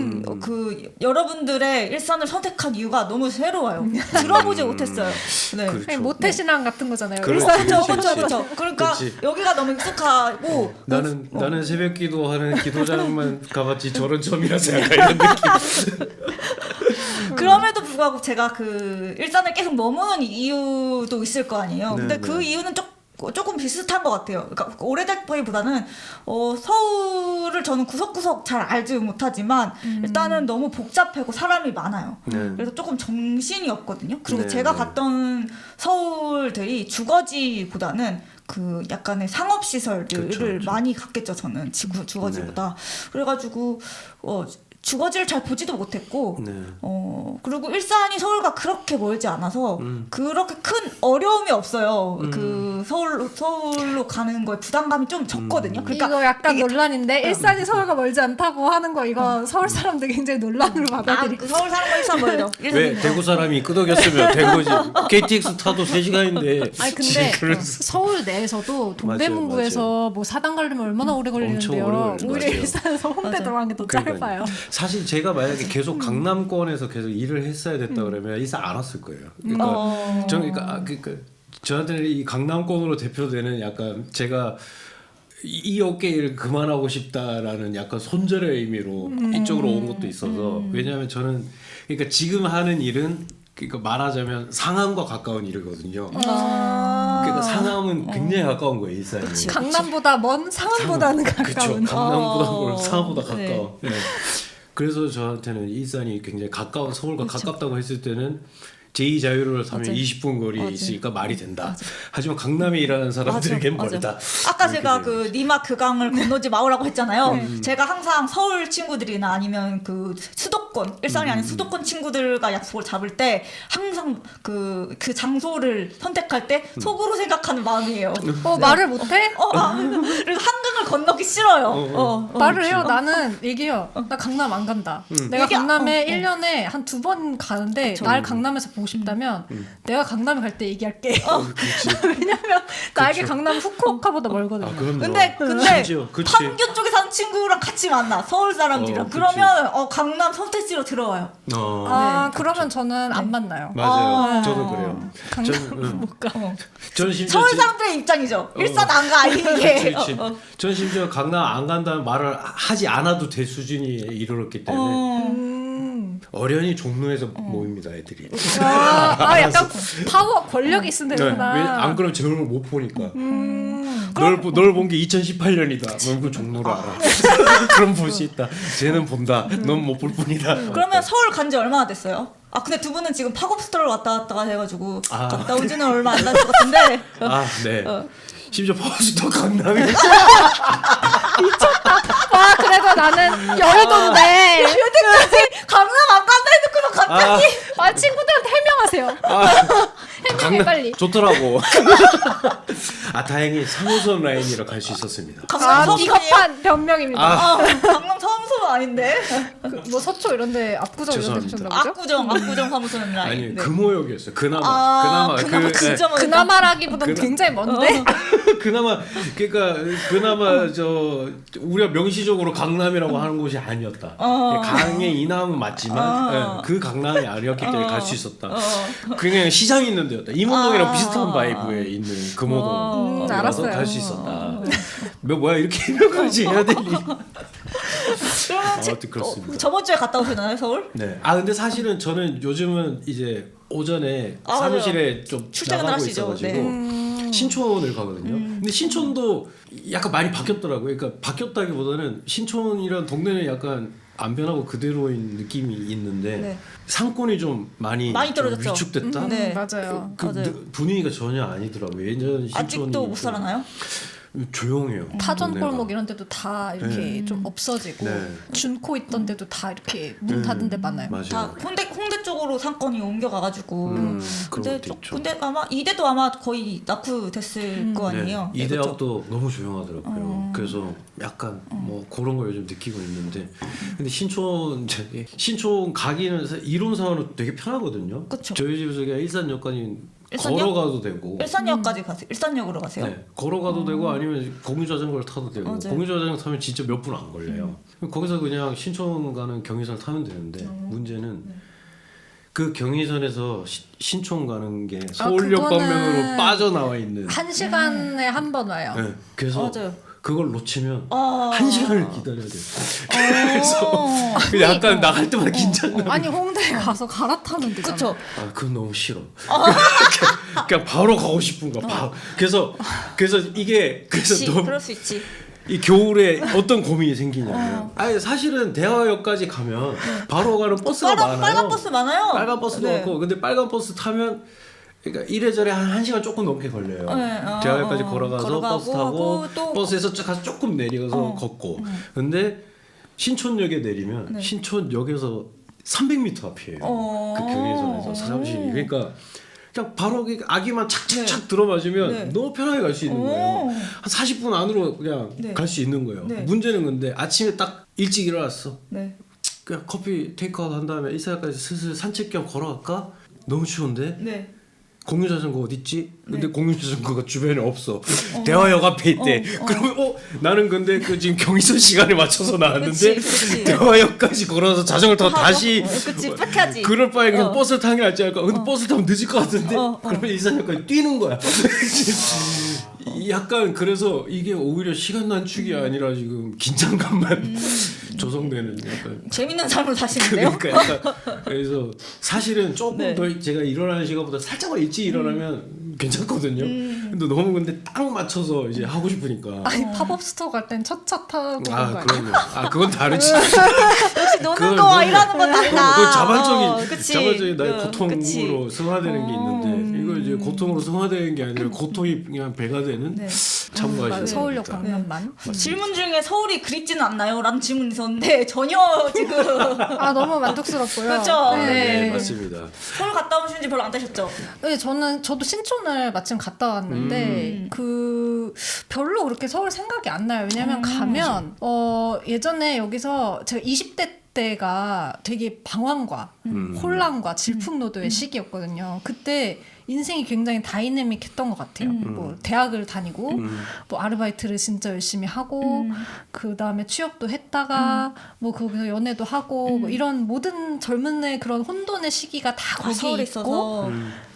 그 여러분들의 일산을 선택한 이유가 너무 새로워요. 들어보지 못했어요. 네. 그렇죠. 모태신앙 같은 거잖아요. 그렇지, 일산 그렇지, 그렇죠, 그렇지. 그렇죠. 그러니까 그렇지. 여기가 너무 익숙하고 나는 새벽 기도하는 기도장만 가봤지 저런 점이라 생각하 이런 느낌. 그럼에도 불구하고 제가 그 일산을 계속 머무는 이유도 있을 거 아니에요. 근데 네, 그 네. 이유는 조금 비슷한 것 같아요. 그러니까 오래됐기보다는 서울을 저는 구석구석 잘 알지 못하지만 일단은 너무 복잡하고 사람이 많아요. 그래서 조금 정신이 없거든요. 그리고 네, 제가 네. 갔던 서울들이 주거지보다는 그 약간의 상업 시설들을 그렇죠. 많이 갔겠죠. 저는 주거지보다. 그래가지고 주거지를 잘 보지도 못했고 네. 그리고 일산이 서울과 그렇게 멀지 않아서 그렇게 큰 어려움이 없어요. 그 서울로 가는 거에 부담감이 좀 적거든요. 그러니까 이거 약간 논란인데 일산이 서울과 멀지 않다고 하는 거 이거 서울 사람들 굉장히 논란으로 받아들이고 서울 사람과 일산 멀죠. 왜 대구 사람이 끄덕였으면 된 거지. KTX 타도 3시간인데. 아니 근데 서울 내에서도 동대문구에서 뭐 사당 가려면 얼마나 오래 걸리는데요. 오래 걸려요. 오히려 맞아요. 일산에서 홍대 들어가는 게 더 짧아요. 사실 제가 만약에 계속 강남권에서 계속 일을 했어야 됐다 그러면 일산 안 왔을 거예요. 그러니까 그러니까 저한테는 이 강남권으로 대표되는 약간 제가 이 어깨 일 그만하고 싶다라는 약간 손절의 의미로 이쪽으로 온 것도 있어서 왜냐하면 저는 그러니까 지금 하는 일은 그러니까 말하자면 상암과 가까운 일이거든요. 그러니까 상암은 굉장히 가까운 거예요 일산이. 강남보다 먼 상암보다는 가까운. 그렇죠. 강남보다 상암보다 네. 가까워. 네. 그래서 저한테는 일산이 굉장히 가까운 서울과 가깝다고 했을 때는 제2자유로를 타면 맞아요. 20분 거리에 맞아요. 있으니까 말이 된다. 하지만 강남에 일하는 사람들에겐 맞아. 멀다. 아까 이렇게 제가 되는 그 니마 그강을 건너지 마오라고 했잖아요. 제가 항상 서울 친구들이나 아니면 그 수도권 일산이 아닌 수도권 친구들과 약속을 잡을 때 항상 그 장소를 선택할 때 속으로 생각하는 마음이에요. 말을 못해? 그리고 한강을 건너기 싫어요. 말을 해요. 나는 얘기해요. 나 강남 안 간다. 내가 얘기- 강남에 1년에 한 2번 가는데 날 강남에서 보고 싶다면 내가 강남에 갈 때 얘기할게. 왜냐면 나에게 강남 후쿠오카보다 멀거든요. 그럼요. 근데 심지어, 그치. 판교 쪽에 사는 여자친구랑 같이 만나 서울 사람들이랑 그치. 그러면 강남 선택지로 들어와요. 그러면 저는 안 만나요. 맞아요. 저도 그래요. 강남 못 가. 저는 심지어 서울 사람들의 입장이죠. 일산 안 가 이게. 그치. 저는 심지어 강남 안 간다는 말을 하지 않아도 될 수준에 이르렀기 때문에 어련히 종로에서 모입니다 애들이. 약간 파워 권력이 있으면 되구나. 안 그러면 제 얼굴 못 보니까. 널 본 게 2018년이다. 넌 그 종로를 알아. 그럼 볼 수 있다. 쟤는 본다. 넌 못 볼 뿐이다. 그러면 서울 간 지 얼마나 됐어요? 근데 두 분은 지금 팝업스토어를 왔다 갔다 해가지고 갔다 온 지는 얼마 안 된 것 같은데. 네. 심지어 파워스토어 강남에. 와 그래도 나는 여의도인데 여태까지 강남 안 간다 해놓고서 갑자기 친구들한테 해명하세요. 해명해 빨리. 좋더라고. 다행히 3호선 라인이라 갈 수 있었습니다. 강남 서울이에요? 비겁한 변명입니다. 강남 서울은 아닌데. 뭐 서초 이런데 압구정 이런데 죄송합니다. 사셨나 보죠? 압구정 사무소는 라인. 아니 네. 금호역이었어요. 그나마 진짜 멀다. 그나마라기보다는 굉장히 먼데. 그나마 저 우리가 명시적으로 강남이라고 하는 곳이 아니었다. 강의 이남은 맞지만 그 강남이 아니었기 때문에 갈 수 있었다. 그냥 시장이 있는 데였다. 임원동이랑 비슷한 바이브에 있는 금호동. 알았어요. 갈 수 있었다. 뭐야 이렇게 해명까지 해야 되니? 아무튼 그렇습니다. 저번 주에 갔다 오셨나요 서울? 네. 근데 사실은 저는 요즘은 이제 오전에 사무실에 좀 출퇴근을 나가고 하시죠. 있어가지고 신촌을 가거든요. 근데 신촌도 약간 많이 바뀌었더라고요. 그러니까 바뀌었다기보다는 신촌이란 동네는 약간 안 변하고 그대로인 느낌이 있는데 상권이 좀 많이 떨어졌죠. 좀 위축됐다. 네. 맞아요. 맞아요. 분위기가 전혀 아니더라고요. 예전 신촌이 아직도 못 살아나요? 조용해요. 타전 동네가. 골목 이런 데도 다 이렇게 좀 없어지고 네. 준코 있던 데도 다 이렇게 문 닫은 데 많아요. 맞아요. 다 홍대 쪽으로 상권이 옮겨가가지고. 그런 것도 있죠. 근데 아마 이대도 아마 거의 낙후됐을 거 아니에요. 네, 이 그렇죠? 대학도 너무 조용하더라고요. 그래서 약간 뭐 그런 걸 요즘 느끼고 있는데, 근데 신촌 가기는 이론상으로 되게 편하거든요. 그쵸. 저희 집에서 그냥 일산역까지 일산역? 걸어가도 되고. 일산역까지 가세요. 일산역으로 가세요. 네, 걸어가도 되고 아니면 공유자전거를 타도 되고. 맞아요. 공유자전거 타면 진짜 몇 분 안 걸려요. 거기서 그냥 신촌 가는 경의선을 타면 되는데 문제는 그 경의선에서 신촌 가는 게 서울역 그거는 방면으로 빠져나와 있는. 1시간에 한 번 와요. 네, 그래서 맞아요. 그걸 놓치면 1시간을 기다려야 돼요. 어. 그래서 약간 나갈 때마다 긴장감. 아니 홍대에 가서 갈아타면 되잖아. 그쵸. 그건 너무 싫어. 그냥 바로 가고 싶은 거야. 바로. 그래서 이게 그치, 너무 그럴 수 있지. 이 겨울에 어떤 고민이 생기냐면 사실은 대화역까지 가면 바로 가는 버스가 많아요. 빨간 버스 많아요. 빨간 버스도 네. 많고 근데 빨간 버스 타면 그러니까 이래저래 한 1시간 조금 넘게 걸려요. 대화역까지 걸어가서 걸어가고 버스 타고 하고 또 버스에서 가서 조금 내려서 걷고. 근데 신촌역에 내리면 신촌역에서 300m 앞이에요. 그 경의선에서 사무실이. 그러니까 그냥 바로 아기만 착착착 들어맞으면 너무 편하게 갈 수 있는 거예요. 한 40분 안으로 그냥 갈 수 있는 거예요. 문제는 근데 아침에 딱 일찍 일어났어. 그냥 커피 테이크아웃 한 다음에 이사까지 슬슬 산책 겸 걸어갈까? 너무 추운데? 공유자전거 어딨지? 근데 공유자전거가 주변에 없어. 대화역 앞에 있대. 그러면 나는 근데 그 지금 경의선 시간에 맞춰서 나왔는데 그치. 대화역까지 걸어서 자전거를 타고 다시 그치, 빡하지. 그럴 바에 그냥 버스를 타는 게 낫지 않을까? 근데 버스 타면 늦을 것 같은데 그러면 이산역까지 뛰는 거야. 약간 그래서 이게 오히려 시간 단축이 아니라 지금 긴장감만 조성되는 약간 재밌는 삶을 사시는데요? 그러니까 약간 그래서 사실은 조금 더 제가 일어나는 시간보다 살짝만 일찍 일어나면 괜찮거든요. 근데 딱 맞춰서 이제 하고 싶으니까. 아니 팝업 스토어 갈 땐 첫 차 타고 온 거야. 그럼요. 그건 다르지. 역시 노는 거와 일하는 건 달라. 그 자발적인 그치. 자발적인 나의 고통으로 그치. 승화되는 게 있는데 이거 이제 고통으로 승화되는 게 아니라 고통이 그냥 배가 되는 참고하시는 서울역 거니까. 방면만. 질문 중에 서울이 그립지는 않나요? 라는 질문이 있었는데 전혀 지금 너무 만족스럽고요. 그렇죠. 네, 맞습니다. 서울 갔다 오신 지 별로 안 되셨죠? 네, 저도 신촌을 마침 갔다 왔는데 그 별로 그렇게 서울 생각이 안 나요. 왜냐면 가면 예전에 여기서 제가 20대 때가 되게 방황과 혼란과 질풍노도의 시기였거든요. 그때 인생이 굉장히 다이내믹했던 것 같아요. 뭐 대학을 다니고 뭐 아르바이트를 진짜 열심히 하고 그 다음에 취업도 했다가 뭐 거기서 연애도 하고 뭐 이런 모든 젊은의 그런 혼돈의 시기가 다 거기 서울에 있고 있어서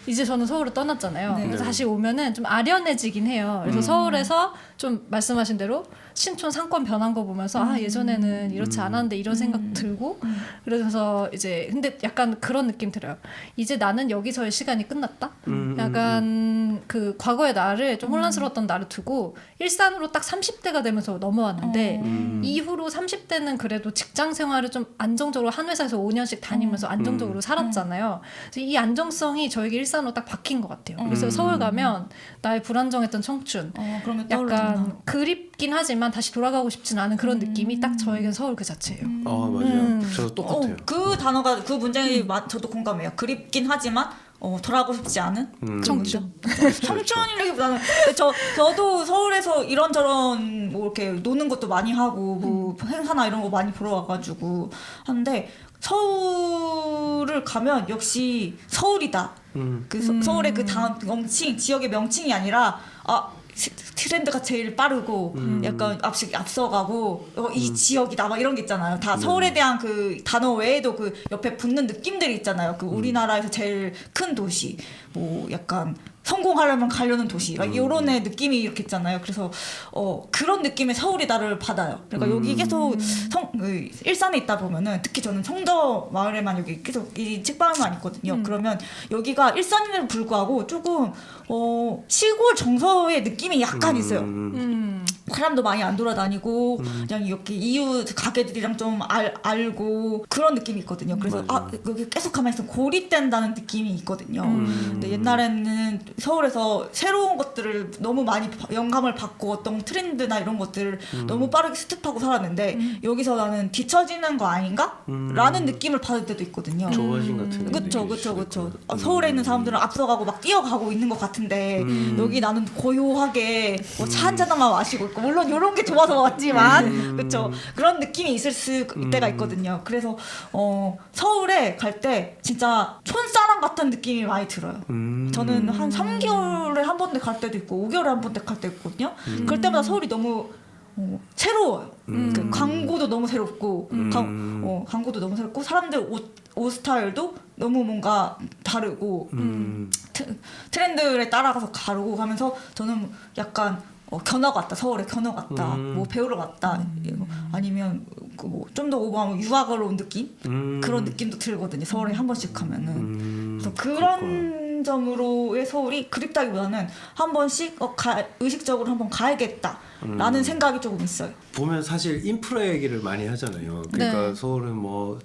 이제 저는 서울을 떠났잖아요. 네. 그래서 다시 오면은 좀 아련해지긴 해요. 그래서 서울에서 좀 말씀하신 대로 신촌 상권 변한 거 보면서 아 예전에는 이렇지 않았는데 이런 생각 들고 그래서 이제 근데 약간 그런 느낌 들어요. 이제 나는 여기서의 시간이 끝났다. 약간 그 과거의 나를 좀 혼란스러웠던 나를 두고 일산으로 딱 30대가 되면서 넘어왔는데 이후로 30대는 그래도 직장 생활을 좀 안정적으로 한 회사에서 5년씩 다니면서 안정적으로 살았잖아요. 그래서 이 안정성이 저에게 일산으로 딱 박힌 것 같아요. 그래서 서울 가면 나의 불안정했던 청춘 그러면 약간 그립긴 하지만 다시 돌아가고 싶진 않은 그런 느낌이 딱 저에겐 서울 그 자체예요. 아 맞아요. 저도 똑같아요. 그 단어가 그 문장이 저도 공감해요. 그립긴 하지만 돌아가고 싶지 않은 청춘. 청춘이라기보다는 저도 서울에서 이런저런 뭐 이렇게 노는 것도 많이 하고 뭐 행사나 이런 거 많이 보러 와가지고 하는데 서울을 가면 역시 서울이다. 그 서울의 그 명칭 지역의 명칭이 아니라 트렌드가 제일 빠르고 약간 앞서가고 이 지역이다 막 이런 게 있잖아요. 다 서울에 대한 그 단어 외에도 그 옆에 붙는 느낌들이 있잖아요. 그 우리나라에서 제일 큰 도시 뭐 약간 성공하려면 가려는 도시 이런 느낌이 이렇게 있잖아요. 그래서 그런 느낌의 서울이 나를 받아요. 그러니까 여기 계속 일산에 있다 보면은 특히 저는 청저 마을에만 여기 계속 이 책방에만 있거든요. 그러면 여기가 일산임에도 불구하고 조금 시골 정서의 느낌이 약간 있어요. 사람도 많이 안 돌아다니고 그냥 이렇게 이웃 가게들이랑 좀 알고 그런 느낌이 있거든요. 그래서 여기 계속 가만히 있으면 고립된다는 느낌이 있거든요. 근데 옛날에는 서울에서 새로운 것들을 너무 많이 영감을 받고 어떤 트렌드나 이런 것들을 너무 빠르게 스텝하고 살았는데 여기서 나는 뒤처지는 거 아닌가? 라는 느낌을 받을 때도 있거든요. 조바심 같은 그쵸. 서울에 있는 사람들은 앞서가고 막 뛰어가고 있는 것 같은데 여기 나는 고요하게 차 한잔만 마시고 있고 물론 이런 게 좋아서 왔지만 그쵸 그런 느낌이 있을 때가 있거든요. 그래서 서울에 갈 때 진짜 촌사람 같은 느낌이 많이 들어요. 저는 한 3개월에 한 번에 갈 때도 있고 5개월에 한 번에 갈 때도 있거든요. 그럴 때마다 서울이 너무 새로워요. 그 광고도 너무 새롭고 광고도 너무 새롭고 사람들 옷 스타일도 너무 뭔가 다르고 트렌드에 따라가서 가르고 하면서 저는 약간 견학 왔다 서울에 견학 왔다 뭐 배우러 왔다 아니면 좀 더 오버하면 유학을 온 느낌 그런 느낌도 들거든요. 서울에 한 번씩 가면은 그래서 그런 점으로의 서울이 그립다기보다는 한 번씩 의식적으로 한번 가야겠다라는 생각이 조금 있어요. 보면 사실 인프라 얘기를 많이 하잖아요. 그러니까 네. 서울은 뭐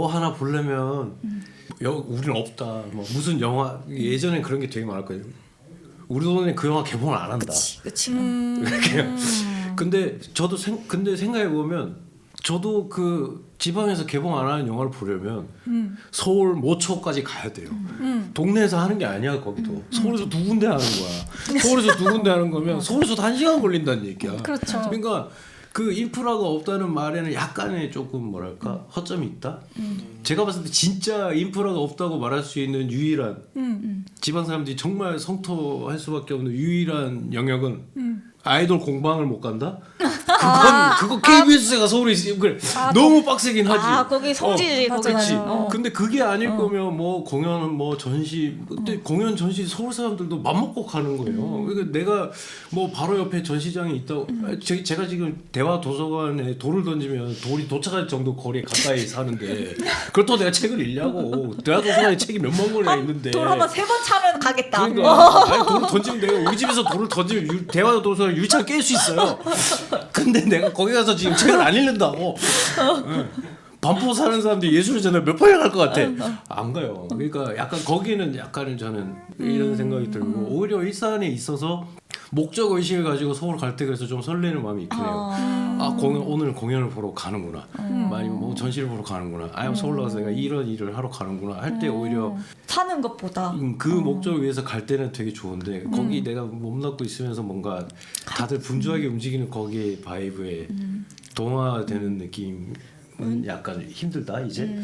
하나 보려면 우리는 없다. 뭐 무슨 영화 예전엔 그런 게 되게 많았거든요. 우리 동네는 그 영화 개봉을 안 한다. 그치. 근데 저도 근데 생각해 보면 저도 그 지방에서 개봉 안 하는 영화를 보려면 서울 모초까지 가야 돼요. 동네에서 하는 게 아니야 거기도. 서울에서 두 군데 하는 거야. 서울에서 두 군데 하는 거면 서울에서도 1시간 걸린다는 얘기야. 그렇죠. 그러니까 그 인프라가 없다는 말에는 약간의 조금 뭐랄까 허점이 있다. 제가 봤을 때 진짜 인프라가 없다고 말할 수 있는 유일한 지방 사람들이 정말 성토할 수밖에 없는 유일한 영역은 아이돌 공방을 못 간다. 그거 KBS가 서울에 있으면 그래 너무 빡세긴 하지. 거기 성지지 거기. 그렇지. 근데 그게 아닐 거면 뭐 공연은 뭐 전시 그때 공연 전시 서울 사람들도 맘먹고 가는 거예요. 그러니까 내가 뭐 바로 옆에 전시장이 있다고 제가 지금 대화 도서관에 돌을 던지면 돌이 도착할 정도 거리에 가까이 사는데 그렇다고 내가 책을 읽냐고. 대화 도서관에 책이 몇만 권이나 있는데 돌 한번 3번 차면 가겠다. 그러니까 아니 돌을 던지면 내가 우리 집에서 돌을 던지면 대화 도서관 유리창 깰 수 있어요. 근데 내가 거기 가서 지금 책을 안 읽는다고. 반포 사는 사람들이 예술전을 몇 번이나 갈 것 같아. 안 가요. 그러니까 약간 거기는 약간은 저는 이런 생각이 들고 오히려 일산에 있어서 목적 의식을 가지고 서울 갈 때 그래서 좀 설레는 마음이 있긴 해요. 오늘 공연을 보러 가는구나. 아니면 뭐 전시를 보러 가는구나. 아니면 서울 나가서 내가 이런 일을 하러 가는구나 할 때 오히려 사는 것보다 그 목적을 위해서 갈 때는 되게 좋은데 거기 내가 몸담고 있으면서 뭔가 다들 분주하게 움직이는 거기에 바이브에 동화되는 느낌은 약간 힘들다 이제.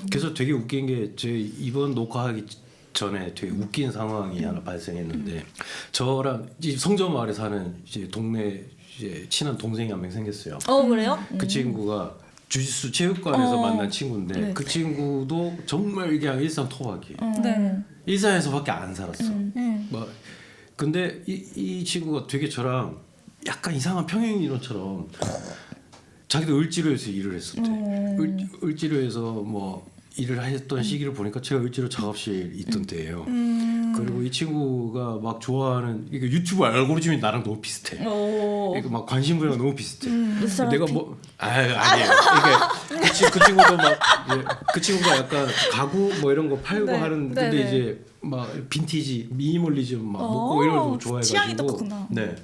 그래서 되게 웃긴 게 제 이번 녹화하기 전에 되게 웃긴 상황이 하나 발생했는데 저랑 이 성전 마을에 사는 이제 동네 이제 친한 동생이 한 명 생겼어요. 그래요? 그 친구가 주짓수 체육관에서 만난 친구인데 네. 그 친구도 정말 그냥 일상 토박이에요. 네. 일산에서밖에 안 살았어. 뭐 근데 이 친구가 되게 저랑 약간 이상한 평행이론처럼 자기도 을지로에서 일을 했었대. 을지로에서 뭐 일을 했던 시기를 보니까 제가 을지로 작업실 있던 때예요. 그리고 이 친구가 막 좋아하는 이게 유튜브 알고리즘이 나랑 너무 비슷해. 이거 막 관심 분야가 너무 비슷해. 내가 뭐 아니에요. 이게 그 친구도 막 그 친구가 약간 가구 뭐 이런 거 팔고 네. 하는 네, 근데 네. 이제 막 빈티지 미니멀리즘 막 먹고 이런 거 좋아해가지고 취향이 똑같구나. 네.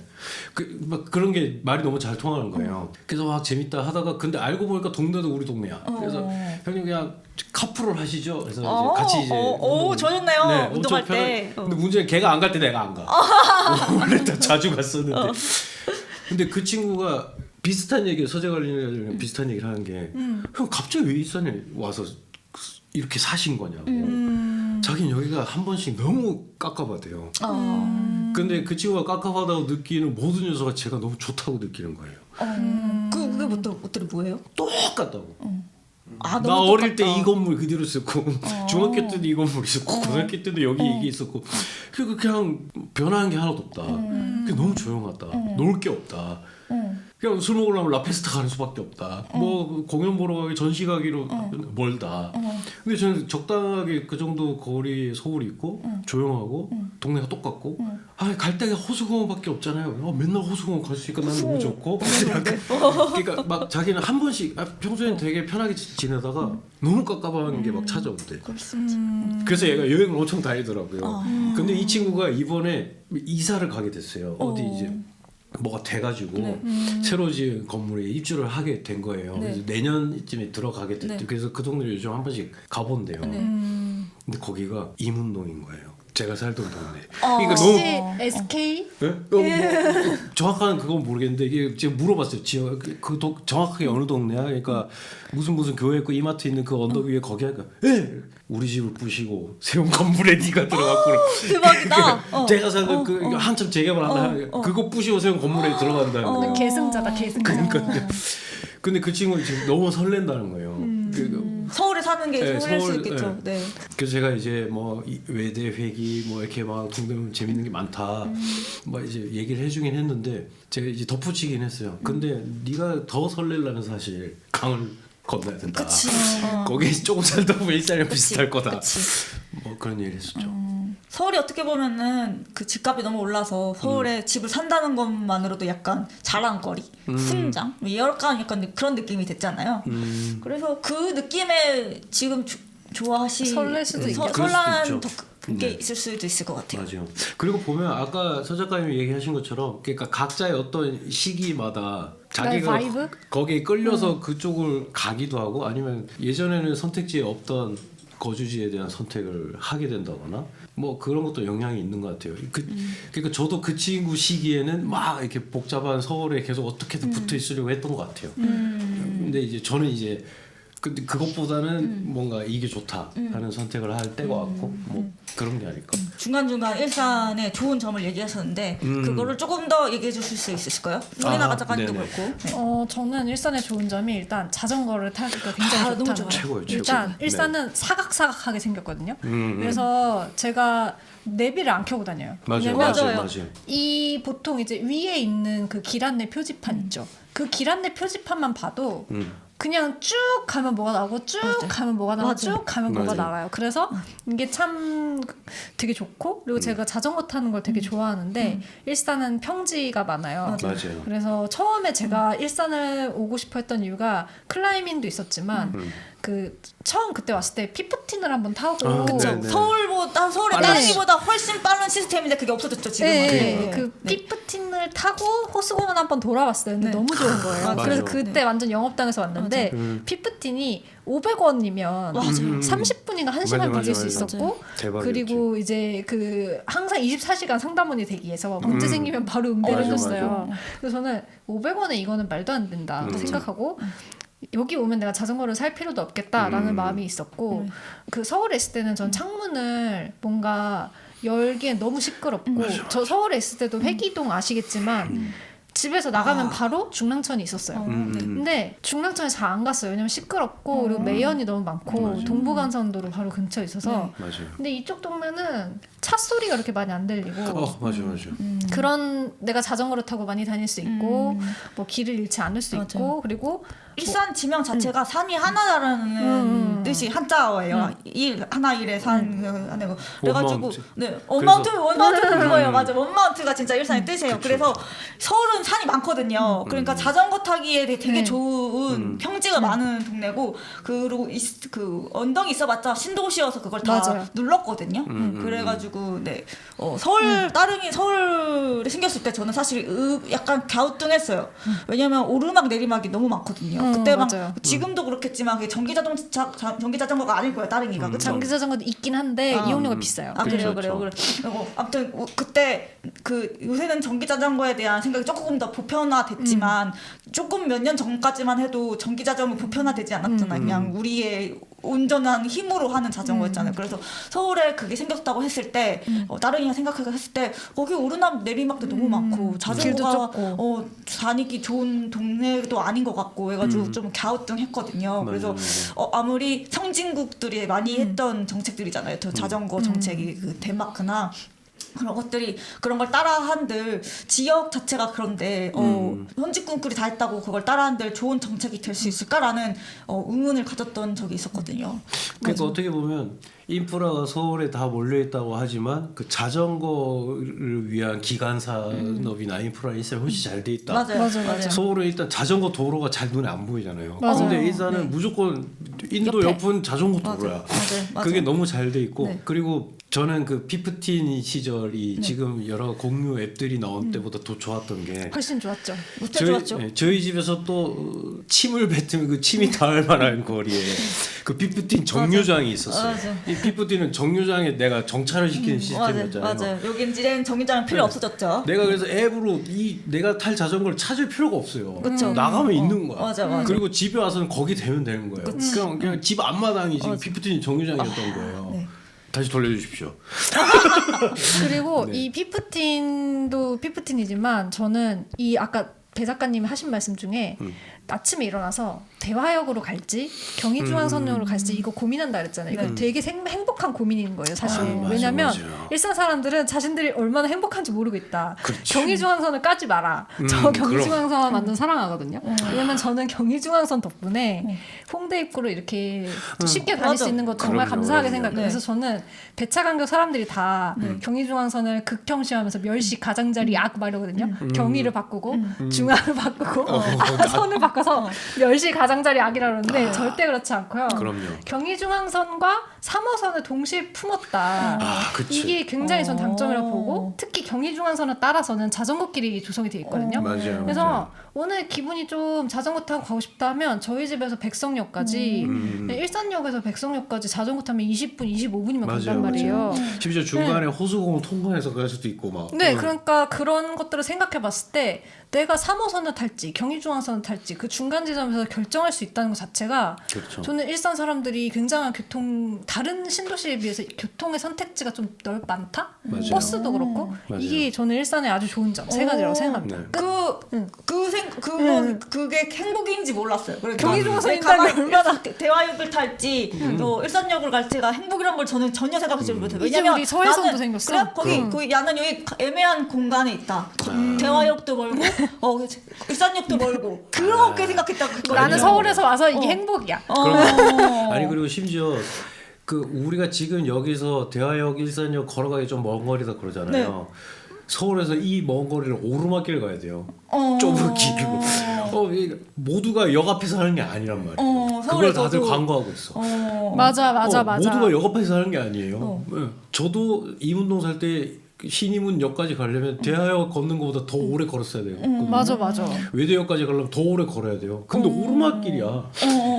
막 그런 게 말이 너무 잘 통하는 거예요. 그래서 막 재밌다 하다가 근데 알고 보니까 동네도 우리 동네야. 그래서 형님 그냥 카풀을 하시죠. 그래서 이제 같이 이제 좋네요. 네, 운동할 엄청 때. 근데 문제는 걔가 안 갈 때 내가 안 가. 원래 다 자주 갔었는데. 근데 그 친구가 비슷한 얘기 서재 관리랑 비슷한 얘기를 하는 게 형 갑자기 왜 일산에 와서 이렇게 사신 거냐고. 자기는 여기가 한 번씩 너무 깝깝하대요. 근데 그 친구가 깝깝하다고 느끼는 모든 요소가 제가 너무 좋다고 느끼는 거예요. 그게 어떻게 뭐예요? 똑같다고. 아, 나 너무 어릴 때 똑같다. 이 건물 그대로 있었고 중학교 때도 이 건물 있었고 고등학교 때도 여기 이게 있었고 그리고 그냥 변한 게 하나도 없다. 그게 너무 조용하다. 놀 게 없다. 그냥 술 먹으려면 라페스타 가는 수밖에 없다. 뭐 공연 보러 가기 전시 가기로 멀다. 근데 저는 적당하게 그 정도 거리에 서울이 있고 조용하고 동네가 똑같고 갈 데가 호수공원밖에 없잖아요. 맨날 호수공원 갈 수 있으니까 나는 너무 좋고 그러니까 막 자기는 한 번씩 평소에는 되게 편하게 지내다가 너무 깝깝한 게 막 찾아온대. 그래서 얘가 여행을 엄청 다니더라고요. 근데 이 친구가 이번에 이사를 가게 됐어요. 어디 이제 뭐가 돼가지고 새로 지은 건물에 입주를 하게 된 거예요. 그래서 내년쯤에 들어가게 됐대. 그래서 그 동네를 요즘 한 번씩 가본대요. 근데 거기가 이문동인 거예요. 제가 살던 동네. 그러니까 혹시 너무 SK? 네? 뭐, 정확한 그건 모르겠는데 이게 제가 물어봤어요. 지역 정확하게 어느 동네야? 그러니까 무슨 교회 있고 이마트 있는 그 언덕 위에 거기 하니까 우리 집을 부시고 세운 건물에 네가 들어갔구나. 대박이다. 제가 살던 그 한참 재개발한다. 그거 부시고 세운 건물에 들어간다는 거예요. 계승자다 계승자. 그러니까 근데 그 친구는 지금 너무 설렌다는 거예요. 서울에 사는 게 네, 설렐 수 서울, 있겠죠. 네. 그래서 제가 이제 뭐 외대 회기 뭐 이렇게 막 동대문 재밌는 게 많다. 뭐 이제 얘기를 해주긴 했는데 제가 이제 덧붙이긴 했어요. 근데 네가 더 설레려면 사실 강을 건너야 된다. 거기에 조금 살다 보면 일산이랑 비슷할 거다. 그치. 뭐 그런 얘기를 했었죠. 서울이 어떻게 보면은 그 집값이 너무 올라서 서울에 집을 산다는 것만으로도 약간 자랑거리, 승장, 약간 그런 느낌이 됐잖아요. 그래서 그 느낌에 지금 설렐 수도 있겠다. 설레는 그럴 수도 더 게 있을 수도 있을 것 같아요. 맞아요. 그리고 보면 아까 서 작가님이 얘기하신 것처럼 그러니까 각자의 어떤 시기마다 자기가 바이브? 거기에 끌려서 그쪽을 가기도 하고 아니면 예전에는 선택지에 없던 거주지에 대한 선택을 하게 된다거나 뭐 그런 것도 영향이 있는 것 같아요. 그러니까 저도 그 친구 시기에는 막 이렇게 복잡한 서울에 계속 어떻게든 붙어 있으려고 했던 것 같아요. 근데 이제 저는 이제 근데 그것보다는 뭔가 이게 좋다 하는 선택을 할 때가 왔고 뭐 그런 게 아닐까. 중간중간 일산의 좋은 점을 얘기하셨는데 그거를 조금 더 얘기해 주실 수 있으실까요? 소리나가 작가님도 네네. 그렇고. 네. 저는 일산의 좋은 점이 일단 자전거를 타기가 굉장히 너무 좋다는 좋아요. 거예요. 최고예요, 최고. 일단 네. 일산은 사각사각하게 생겼거든요. 그래서 제가 내비를 안 켜고 다녀요. 맞아요, 왜냐면 맞아요. 이 보통 이제 위에 있는 그 길 안내 표지판 있죠. 그 길 안내 표지판만 봐도 그냥 쭉 가면 뭐가 나오고 쭉 가면 뭐가 나오고 쭉 가면 뭐가 맞아요. 나와요. 그래서 이게 참 되게 좋고 그리고 제가 자전거 타는 걸 되게 좋아하는데 일산은 평지가 많아요. 맞아요. 그래서 처음에 제가 일산을 오고 싶어 했던 이유가 클라이밍도 있었지만 그 처음 그때 왔을 때 피프틴을 한번 타고 그쵸. 네네. 서울의 빨라요. 땅이보다 훨씬 빠른 시스템인데 그게 없어졌죠 지금은. 네, 그 피프틴을 타고 호수공원 한번 돌아왔어요. 근데 네. 너무 좋은 거예요. 맞아요. 그래서 그때 완전 영업당해서 왔는데 피프틴이 500원이면 30분인가 1시간 맞아, 빌릴 수 맞아. 있었고 대박이었지. 그리고 이제 그 항상 24시간 상담원이 되기 위해서 문제 생기면 바로 응대를 맞아, 해줬어요. 그래서 저는 500원에 이거는 말도 안 된다 생각하고 여기 오면 내가 자전거를 살 필요도 없겠다라는 마음이 있었고 그 서울에 있을 때는 전 창문을 뭔가 열기엔 너무 시끄럽고 저 서울에 있을 때도 회기동 아시겠지만 집에서 나가면 바로 중랑천이 있었어요. 근데 중랑천에 잘 안 갔어요. 왜냐면 시끄럽고 그리고 매연이 너무 많고 동부간선도로 바로 근처에 있어서. 맞아요. 근데 이쪽 동네는 차 소리가 그렇게 많이 안 들리고 맞아. 그런 내가 자전거를 타고 많이 다닐 수 있고 뭐 길을 잃지 않을 수 있고 그리고 일산 지명 자체가 산이 하나라는 뜻이 한자어예요. 일 하나 일에 산 하는 거. 그래가지고 원마운트. 네 원마운트 그거예요. 맞아. 원마운트가 진짜 일산의 뜻이에요. 그래서 서울은 산이 많거든요. 그러니까 자전거 타기에 되게 좋은 평지가 많은 동네고 그리고 그 언덕이 있어봤자 신도시여서 그걸 다 맞아요. 눌렀거든요. 그래가지고 네 서울 따릉이 서울에 생겼을 때 저는 사실 약간 갸우뚱했어요. 왜냐면 오르막 내리막이 너무 많거든요. 그때 막 맞아요. 지금도 그렇겠지만 그게 전기 자전거가 아닐 거예요. 따릉이가 그쵸? 전기 자전거도 있긴 한데 이용료가 비싸요. 아 그래요. 그렇죠. 그리고 아무튼 그때 그 요새는 전기 자전거에 대한 생각이 조금 더 보편화됐지만 조금 몇 년 전까지만 해도 전기 자전거 보편화되지 않았잖아요. 그냥 우리의 온전한 힘으로 하는 자전거였잖아요. 그래서 서울에 그게 생겼다고 했을 때 따릉이가 생각하고 했을 때 거기 오르막 내리막도 너무 많고 길도 자전거가 좁고. 다니기 좋은 동네도 아닌 것 같고 해가지고 좀 갸우뚱했거든요. 그래서 아무리 선진국들이 많이 했던 정책들이잖아요. 저 자전거 정책이 그 덴마크나 그런 걸 따라한들 지역 자체가 그런데 선진국들이 다 했다고 그걸 따라한들 좋은 정책이 될 수 있을까라는 의문을 가졌던 적이 있었거든요. 그러니까 어떻게 보면 인프라가 서울에 다 몰려 있다고 하지만 그 자전거를 위한 기간 산업이나 인프라 일산이 훨씬 잘 돼 있다. 맞아요. 서울에 일단 자전거 도로가 잘 눈에 안 보이잖아요. 맞아요. 근데 일산은 무조건 인도 옆은 자전거 도로야. 맞아요. 그게 너무 잘 돼 있고 네. 그리고 저는 그 피프틴 시절이 지금 여러 공유 앱들이 나온 때보다 더 좋았던 게 훨씬 좋았죠. 좋았죠. 저희 집에서 또 침을 뱉으면 그 침이 닿을 만한 거리에 그 피프틴 정류장이 있었어요. 맞아. 이 피프틴은 정류장에 내가 정차를 시키는 시스템이었잖아요. 맞아요. 여긴 이제는 정류장 필요 없어졌죠. 내가 그래서 앱으로 내가 탈 자전거를 찾을 필요가 없어요. 그쵸. 나가면 있는 거야. 맞아. 그리고 집에 와서는 거기 대면 되는 거예요. 그냥 집 앞마당이 지금 피프틴 정류장이었던 거예요. 네. 다시 돌려주십시오. 그리고 네. 이 피프틴도 피프틴이지만 저는 이 아까 배 작가님이 하신 말씀 중에 아침에 일어나서 대화역으로 갈지 경의중앙선역으로 갈지 이거 고민한다 그랬잖아요. 이거 되게 행복한 고민인 거예요, 사실. 맞아, 왜냐면 맞아. 일산 사람들은 자신들이 얼마나 행복한지 모르고 있다. 그렇지. 경의중앙선을 까지 마라. 저 경의중앙선 완전 사랑하거든요. 왜냐면 저는 경의중앙선 덕분에 홍대 입구로 이렇게 쉽게 다닐 수 있는 거 정말 그럼요, 감사하게 그럼요. 생각해요. 그래서 저는 배차간격 사람들이 다 경의중앙선을 극형시하면서 멸시 가장자리 악 말이거든요. 경의를 바꾸고 중앙을 바꾸고 선을 바꿔서 멸시 가장자리 악이라 그러는데 절대 그렇지 않고요. 그럼요. 경의중앙선과 3호선을 동시에 품었다. 그치. 이게 굉장히 전 장점이라고 보고 특히 경의중앙선을 따라서는 자전거길이 조성이 되어 있거든요. 맞아요. 그래서 맞아요. 오늘 기분이 좀 자전거 타고 가고 싶다 하면 저희 집에서 백성역까지 일산역에서 백성역까지 자전거 타면 20분, 25분이면 간단 말이에요. 심지어 중간에 호수공을 통과해서 갈 수도 있고 막. 네, 그러니까 그런 것들을 생각해 봤을 때 내가 3호선을 탈지 경의중앙선을 탈지 그 중간 지점에서 결정할 수 있다는 것 자체가 그렇죠. 저는 일산 사람들이 굉장한 다른 신도시에 비해서 교통의 선택지가 좀 많다? 맞아요. 버스도 그렇고 맞아요. 이게 저는 일산의 아주 좋은 점 세 가지라고 생각합니다. 네. 그게 행복인지 몰랐어요. 경의중앙선이 가만히 있다는 얼마나 대화역을 탈지 또 일산역을 갈지가 행복이란 걸 저는 전혀 생각하지 못해요. 이제 왜냐면 우리 서해선도 나는 생겼어. 그래? 나는 여기 애매한 공간에 있다. 대화역도 멀고 일산역도 멀고 그렇게 생각했다. 나는 서울에서 와서 이게 행복이야. 아니 그리고 심지어 그 우리가 지금 여기서 대화역 일산역 걸어가기 좀 먼 거리다 그러잖아요. 서울에서 이 먼 거리를 오르막길 가야 돼요. 좁은 길로. 모두가 역 앞에서 하는 게 아니란 말이에요. 그걸 다들 광고하고 있어. 맞아. 모두가 역 앞에서 하는 게 아니에요. 네. 저도 이문동 살 때 신이문역까지 가려면 대하역 걷는 것보다 더 오래 걸었어야 돼요. 맞아. 외대역까지 가려면 더 오래 걸어야 돼요. 근데 오르막길이야.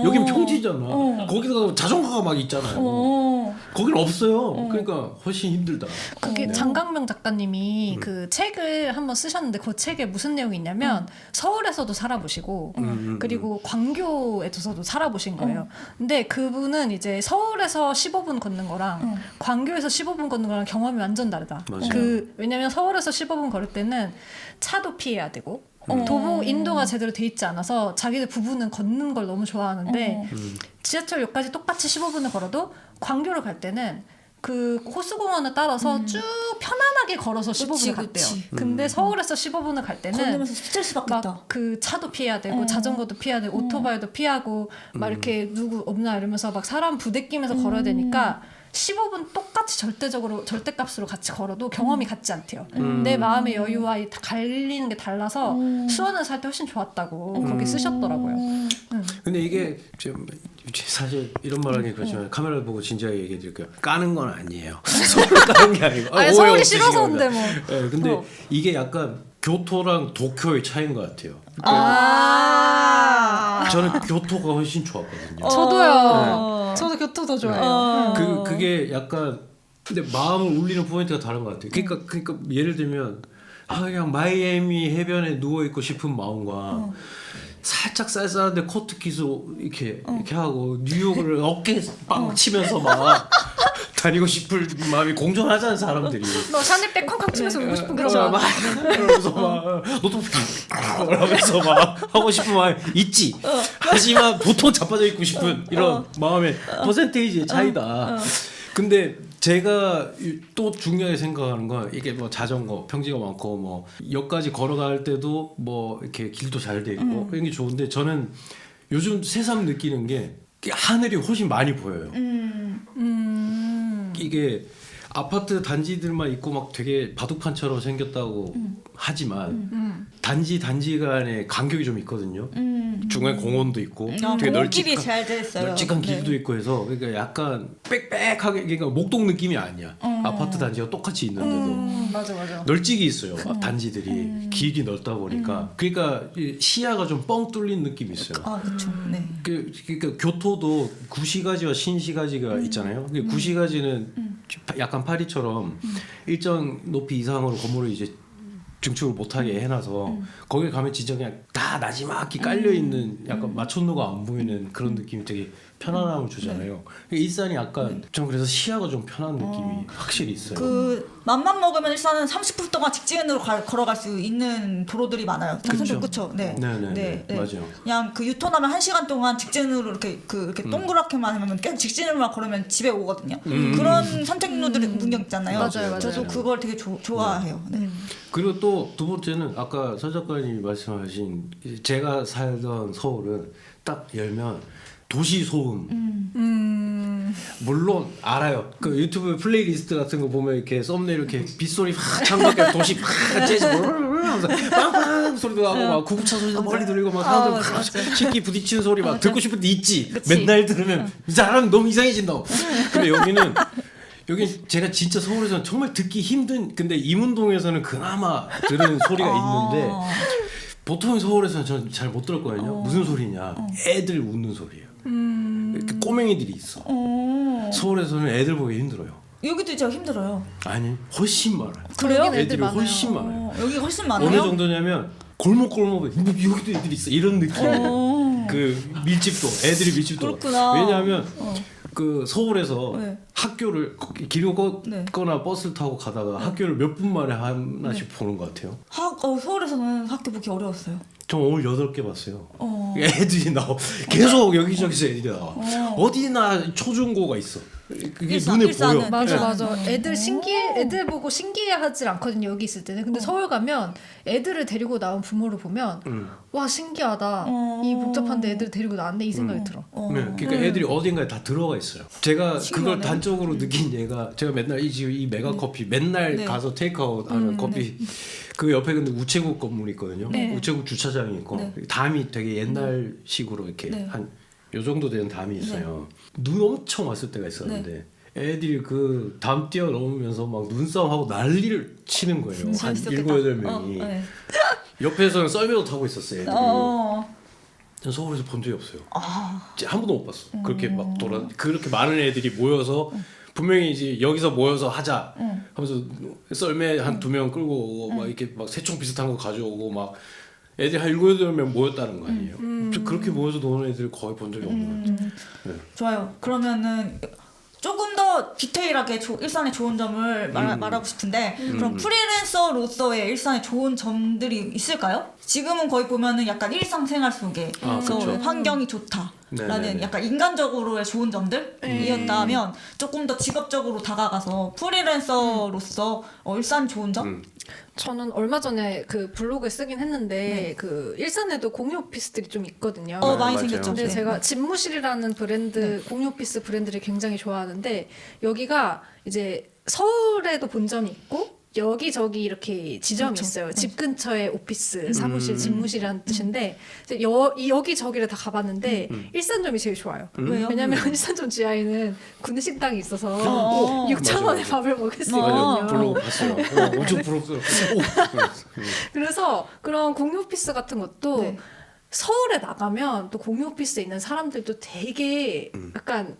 여긴 평지잖아. 거기다가 자전거가 막 있잖아요. 거긴 없어요. 그러니까 훨씬 힘들다. 그게 장강명 작가님이 그 책을 한번 쓰셨는데 그 책에 무슨 내용이 있냐면 서울에서도 살아보시고 그리고 광교에서도 살아보신 거예요. 근데 그분은 이제 서울에서 15분 걷는 거랑 광교에서 15분 걷는 거랑 경험이 완전 다르다. 맞아요. 왜냐면 서울에서 15분 걸을 때는 차도 피해야 되고 도보 인도가 제대로 돼 있지 않아서 자기들 부부는 걷는 걸 너무 좋아하는데 지하철역까지 똑같이 15분을 걸어도 광교를 갈 때는 그 호수공원을 따라서 쭉 편안하게 걸어서 15분을 갔대요. 근데 서울에서 15분을 갈 때는 걸으면서 스트레스 받겠다. 막 그 차도 피해야 되고 자전거도 피해야 되고 오토바이도 피하고 막 이렇게 누구 없나 이러면서 막 사람 부대끼면서 걸어야 되니까 15분 똑같이 절대값으로 같이 걸어도 경험이 같지 않대요. 내 마음의 여유와 갈리는 게 달라서 수원을 살 때 훨씬 좋았다고 거기 쓰셨더라고요. 근데 이게 좀 사실 이런 말하기 그렇지만 카메라 보고 진지하게 얘기해 드릴게요. 까는 건 아니에요. 서울 까는 게 아니고. 아니, 오해 서울이 없으시기 싫어서 바랍니다. 온대 뭐. 네, 근데 이게 약간 교토랑 도쿄의 차이인 것 같아요. 저는 교토가 훨씬 좋았거든요. 저도요. 저도 교토 더 좋아해요. 그게 약간 근데 마음을 울리는 포인트가 다른 것 같아요. 그러니까 예를 들면 그냥 마이애미 해변에 누워 있고 싶은 마음과 살짝 쌀쌀한데 코트 키스 이렇게 하고 뉴욕을 어깨에 빵 치면서 막 다니고 싶을 마음이 공존하잖아요 사람들이. 너 샤넬백 쾅쾅 치면서 울고 싶은 그러면서 그런 막 그러면서 막 너도 그러면서 막 하고 싶은 마음이 있지. 하지만 보통 자빠져 있고 싶은 이런 마음의 퍼센테이지의 차이다. 근데 제가 또 중요하게 생각하는 건 이게 뭐 자전거 평지가 많고 뭐 역까지 걸어갈 때도 뭐 이렇게 길도 잘 돼 있고 그런 게 좋은데 저는 요즘 새삼 느끼는 게 하늘이 훨씬 많이 보여요. 이게 아파트 단지들만 있고 막 되게 바둑판처럼 생겼다고 하지만 단지 간에 간격이 좀 있거든요. 중간에 공원도 있고 되게 공원길이 잘 돼 있어요. 널찍한 길도 있고 해서 그러니까 약간 빽빽하게 그러니까 목동 느낌이 아니야. 아파트 단지가 똑같이 있는데도 맞아. 널찍이 있어요. 단지들이 길이 넓다 보니까 그러니까 시야가 좀 뻥 뚫린 느낌이 있어요. 그렇죠. 네. 그러니까 교토도 구시가지와 신시가지가 있잖아요. 근데 구시가지는 약간 파리처럼 일정 높이 이상으로 건물을 이제 증축을 못하게 해놔서 거기 가면 진짜 그냥 다 나지막히 깔려 있는 약간 마천루가 안 보이는 그런 느낌이 되게 편안함을 주잖아요. 일산이 약간 좀 그래서 시야가 좀 편한 느낌이 확실히 있어요. 그 맘만 먹으면 일산은 30분 동안 직진으로 걸어갈 수 있는 도로들이 많아요. 그렇죠. 네. 네. 맞아요. 그냥 그 유턴하면 1시간 동안 직진으로 이렇게 동그랗게만 하면 계속 직진으로만 걸으면 집에 오거든요. 그런 산책로들 문경 있잖아요. 맞아요. 저도 그걸 되게 좋아해요. 네. 그리고 또 두 번째는 아까 서 작가님이 말씀하신 제가 살던 서울은 딱 열면 도시 소음. 물론 알아요. 그 유튜브 플레이리스트 같은 거 보면 이렇게 썸네일 이렇게 빗소리 확 창밖에 도시 확 재즈 하면서 빵빵 소리도 나고 막 구급차 소리도 멀리 들리고 막 사람들 식기 부딪히는 소리 막 듣고 싶은데 있지. 맨날 들으면 이 사람 너무 이상해진다고. 근데 여기 제가 진짜 서울에서는 정말 듣기 힘든 근데 임운동에서는 그나마 들은 소리가 있는데 보통 서울에서는 저는 잘 못 들었거든요. 무슨 소리냐? 애들 웃는 소리예요. 이렇게 꼬맹이들이 있어. 서울에서는 애들 보기 힘들어요. 여기도 진짜 힘들어요. 아니 훨씬 많아요. 그래요? 애들이 훨씬 많아요. 여기 훨씬 많아요. 어느 정도냐면 골목골목에 여기도 애들이 있어 이런 느낌. 그 애들이 밀집도. 그렇구나. 왜냐하면 그 서울에서 네. 학교를 길을 걷거나 버스를 타고 가다가 학교를 몇 분 만에 하나씩 보는 것 같아요. 서울에서는 학교 보기 어려웠어요. 저 오늘 8개 봤어요. 애들이 나와. 계속 여기저기서 애들이 나와. 어디나 초중고가 있어. 그게 눈에 보여. 맞아. 애들 보고 신기해하지 않거든요. 여기 있을 때는. 근데 서울 가면 애들을 데리고 나온 부모를 보면 와 신기하다. 이 복잡한데 애들 데리고 나왔네 이 생각이 들어. 네, 그러니까 애들이 어딘가에 다 들어가 있어요. 제가 신기하네. 그걸 단적으로 느낀 얘가 제가 맨날 이 메가 커피 맨날 가서 테이크아웃 하는 커피 그 옆에 근데 우체국 건물이 있거든요. 우체국 주차장이 있고 담이 되게 옛날식으로 이렇게 한 요 정도 되는 담이 있어요. 눈 엄청 왔을 때가 있었는데 애들이 그 담 뛰어넘으면서 막 눈싸움하고 난리를 치는 거예요. 한 7, 8명이. 옆에서는 썰매도 타고 있었어요. 애들이. 전 서울에서 본 적이 없어요. 한 번도 못 봤어. 그렇게 막 그렇게 많은 애들이 모여서 분명히 이제 여기서 모여서 하자 하면서 썰매 한 2명 끌고 오고 막 이렇게 막 새총 비슷한 거 가져오고 막 애들 한 7, 8명 모였다는 거 아니에요. 그렇게 모여서 노는 애들 거의 본 적이 없는 것 같아요. 네. 좋아요. 그러면은 조금 더 디테일하게 일산의 좋은 점을 말하고 싶은데 그럼 프리랜서로서의 일산의 좋은 점들이 있을까요? 지금은 거의 보면은 약간 일상생활 속에 그렇죠. 환경이 좋다라는 네네네. 약간 인간적으로의 좋은 점들이었다면 조금 더 직업적으로 다가가서 프리랜서로서 일산 좋은 점? 저는 얼마 전에 그 블로그에 쓰긴 했는데 그 일산에도 공유 오피스들이 좀 있거든요. 많이 맞아요. 생겼죠. 근데 네. 제가 집무실이라는 브랜드 공유 오피스 브랜드를 굉장히 좋아하는데 여기가 이제 서울에도 본점이 있고 여기저기 이렇게 지점이 그렇죠. 있어요. 집 근처에 오피스, 사무실, 집무실이라는 뜻인데 이제 여기저기를 다 가봤는데 일산점이 제일 좋아요. 왜요? 왜냐면 일산점 지하에는 구내식당이 있어서 어. 6천 원에 맞아요. 밥을 먹을 수 맞아요. 있거든요. 블로그 봤어요. 엄청 부럽더라고요. 그래서 그런 공유 오피스 같은 것도 네. 서울에 나가면 또 공유 오피스에 있는 사람들도 되게 약간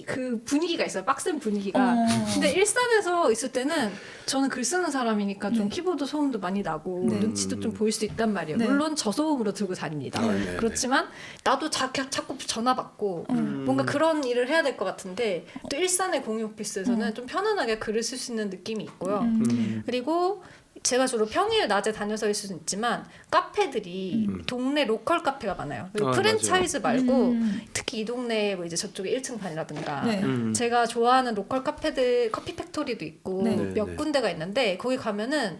그 분위기가 있어요. 빡센 분위기가. 근데 일산에서 있을 때는 저는 글 쓰는 사람이니까 좀 키보드 소음도 많이 나고 눈치도 좀 보일 수 있단 말이에요. 네. 물론 저소음으로 들고 다닙니다. 네. 그렇지만 나도 자꾸 전화 받고 뭔가 그런 일을 해야 될 것 같은데 또 일산의 공유 오피스에서는 좀 편안하게 글을 쓸 수 있는 느낌이 있고요. 그리고 제가 주로 평일 낮에 다녀서 일 수는 있지만 카페들이 동네 로컬 카페가 많아요. 그리고 프랜차이즈 말고 특히 이 동네에 뭐 이제 저쪽에 1층판이라든가 네. 제가 좋아하는 로컬 카페들 커피 팩토리도 있고 네. 몇 네. 군데가 있는데 거기 가면은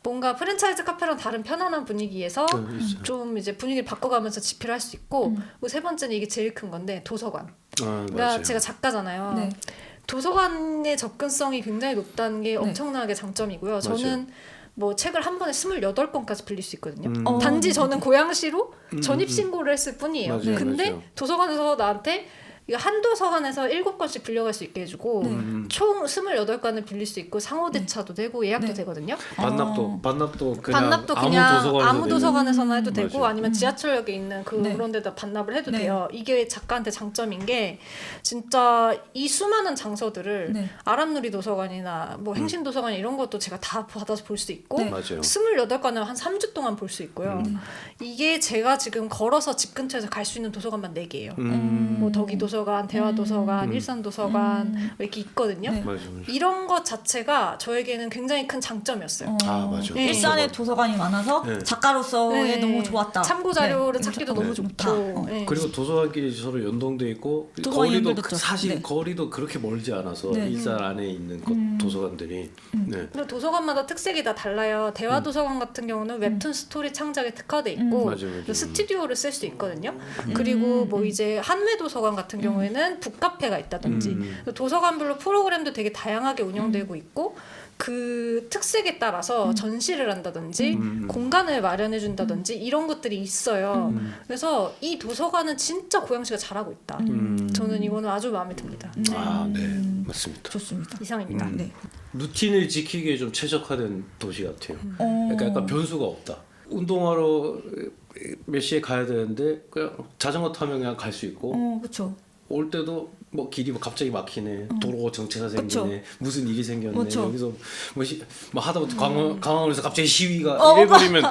뭔가 프랜차이즈 카페랑 다른 편안한 분위기에서 있어요. 좀 이제 분위기를 바꿔가면서 집필을 할 수 있고 그리고 세 번째는 이게 제일 큰 건데 도서관. 그러니까 맞아요. 제가 작가잖아요. 네. 도서관의 접근성이 굉장히 높다는 게 엄청나게 장점이고요. 저는 뭐 책을 한 번에 28권까지 빌릴 수 있거든요. 단지 저는 고양시로 전입신고를 했을 뿐이에요. 맞아요, 근데 맞아요. 도서관에서 나한테 이거 한 도서관에서 7권씩 빌려갈 수 있게 해주고 총 28권을 빌릴 수 있고 상호대차도 되고 예약도 되거든요. 반납도 반납도 그냥 아무 되는. 도서관에서나 해도 되고 맞아요. 아니면 지하철역에 있는 네. 그런 데다 반납을 해도 네. 돼요. 이게 작가한테 장점인 게 진짜 이 수많은 장소들을 네. 아람누리 도서관이나 뭐 행신 도서관 이런 것도 제가 다 받아서 볼 수 있고 네. 맞아요. 28권을 한 3주 동안 볼 수 있고요. 이게 제가 지금 걸어서 집 근처에서 갈 수 있는 도서관만 4개예요. 뭐 덕이 도서관, 대화 도서관, 일산 도서관 이렇게 있거든요. 네. 맞아요. 이런 것 자체가 저에게는 굉장히 큰 장점이었어요. 맞아요. 네. 일산에 도서관이 많아서 네. 작가로서의 네. 너무 좋았다. 참고 자료를 네. 찾기도 네. 너무 좋다. 좋고. 네. 그리고 도서관끼리 서로 연동돼 있고 도서관 거리도 연결됐죠. 사실 네. 거리도 그렇게 멀지 않아서 네. 일산 안에 있는 도서관들이 네. 그리고 도서관마다 특색이 다 달라요. 대화 도서관 같은 경우는 웹툰 스토리 창작에 특화돼 있고 맞아요. 그리고 스튜디오를 쓸 수 있거든요. 그리고 뭐 이제 한매 도서관 같은 경우에는 북카페가 있다든지 도서관별로 프로그램도 되게 다양하게 운영되고 있고 그 특색에 따라서 전시를 한다든지 공간을 마련해 준다든지 이런 것들이 있어요. 그래서 이 도서관은 진짜 고양시가 잘하고 있다. 저는 이거는 아주 마음에 듭니다. 네. 맞습니다. 좋습니다. 이상입니다. 네. 루틴을 지키기에 좀 최적화된 도시 같아요. 그러니까 약간 변수가 없다. 운동하러 몇 시에 가야 되는데 그냥 자전거 타면 그냥 갈 수 있고 그렇죠. 올 때도 뭐 길이 뭐 갑자기 막히네 도로 정체가 생기네 그쵸. 무슨 일이 생겼네 그쵸. 여기서 뭐 하다못해 강원에서 갑자기 시위가 어, 이래버리면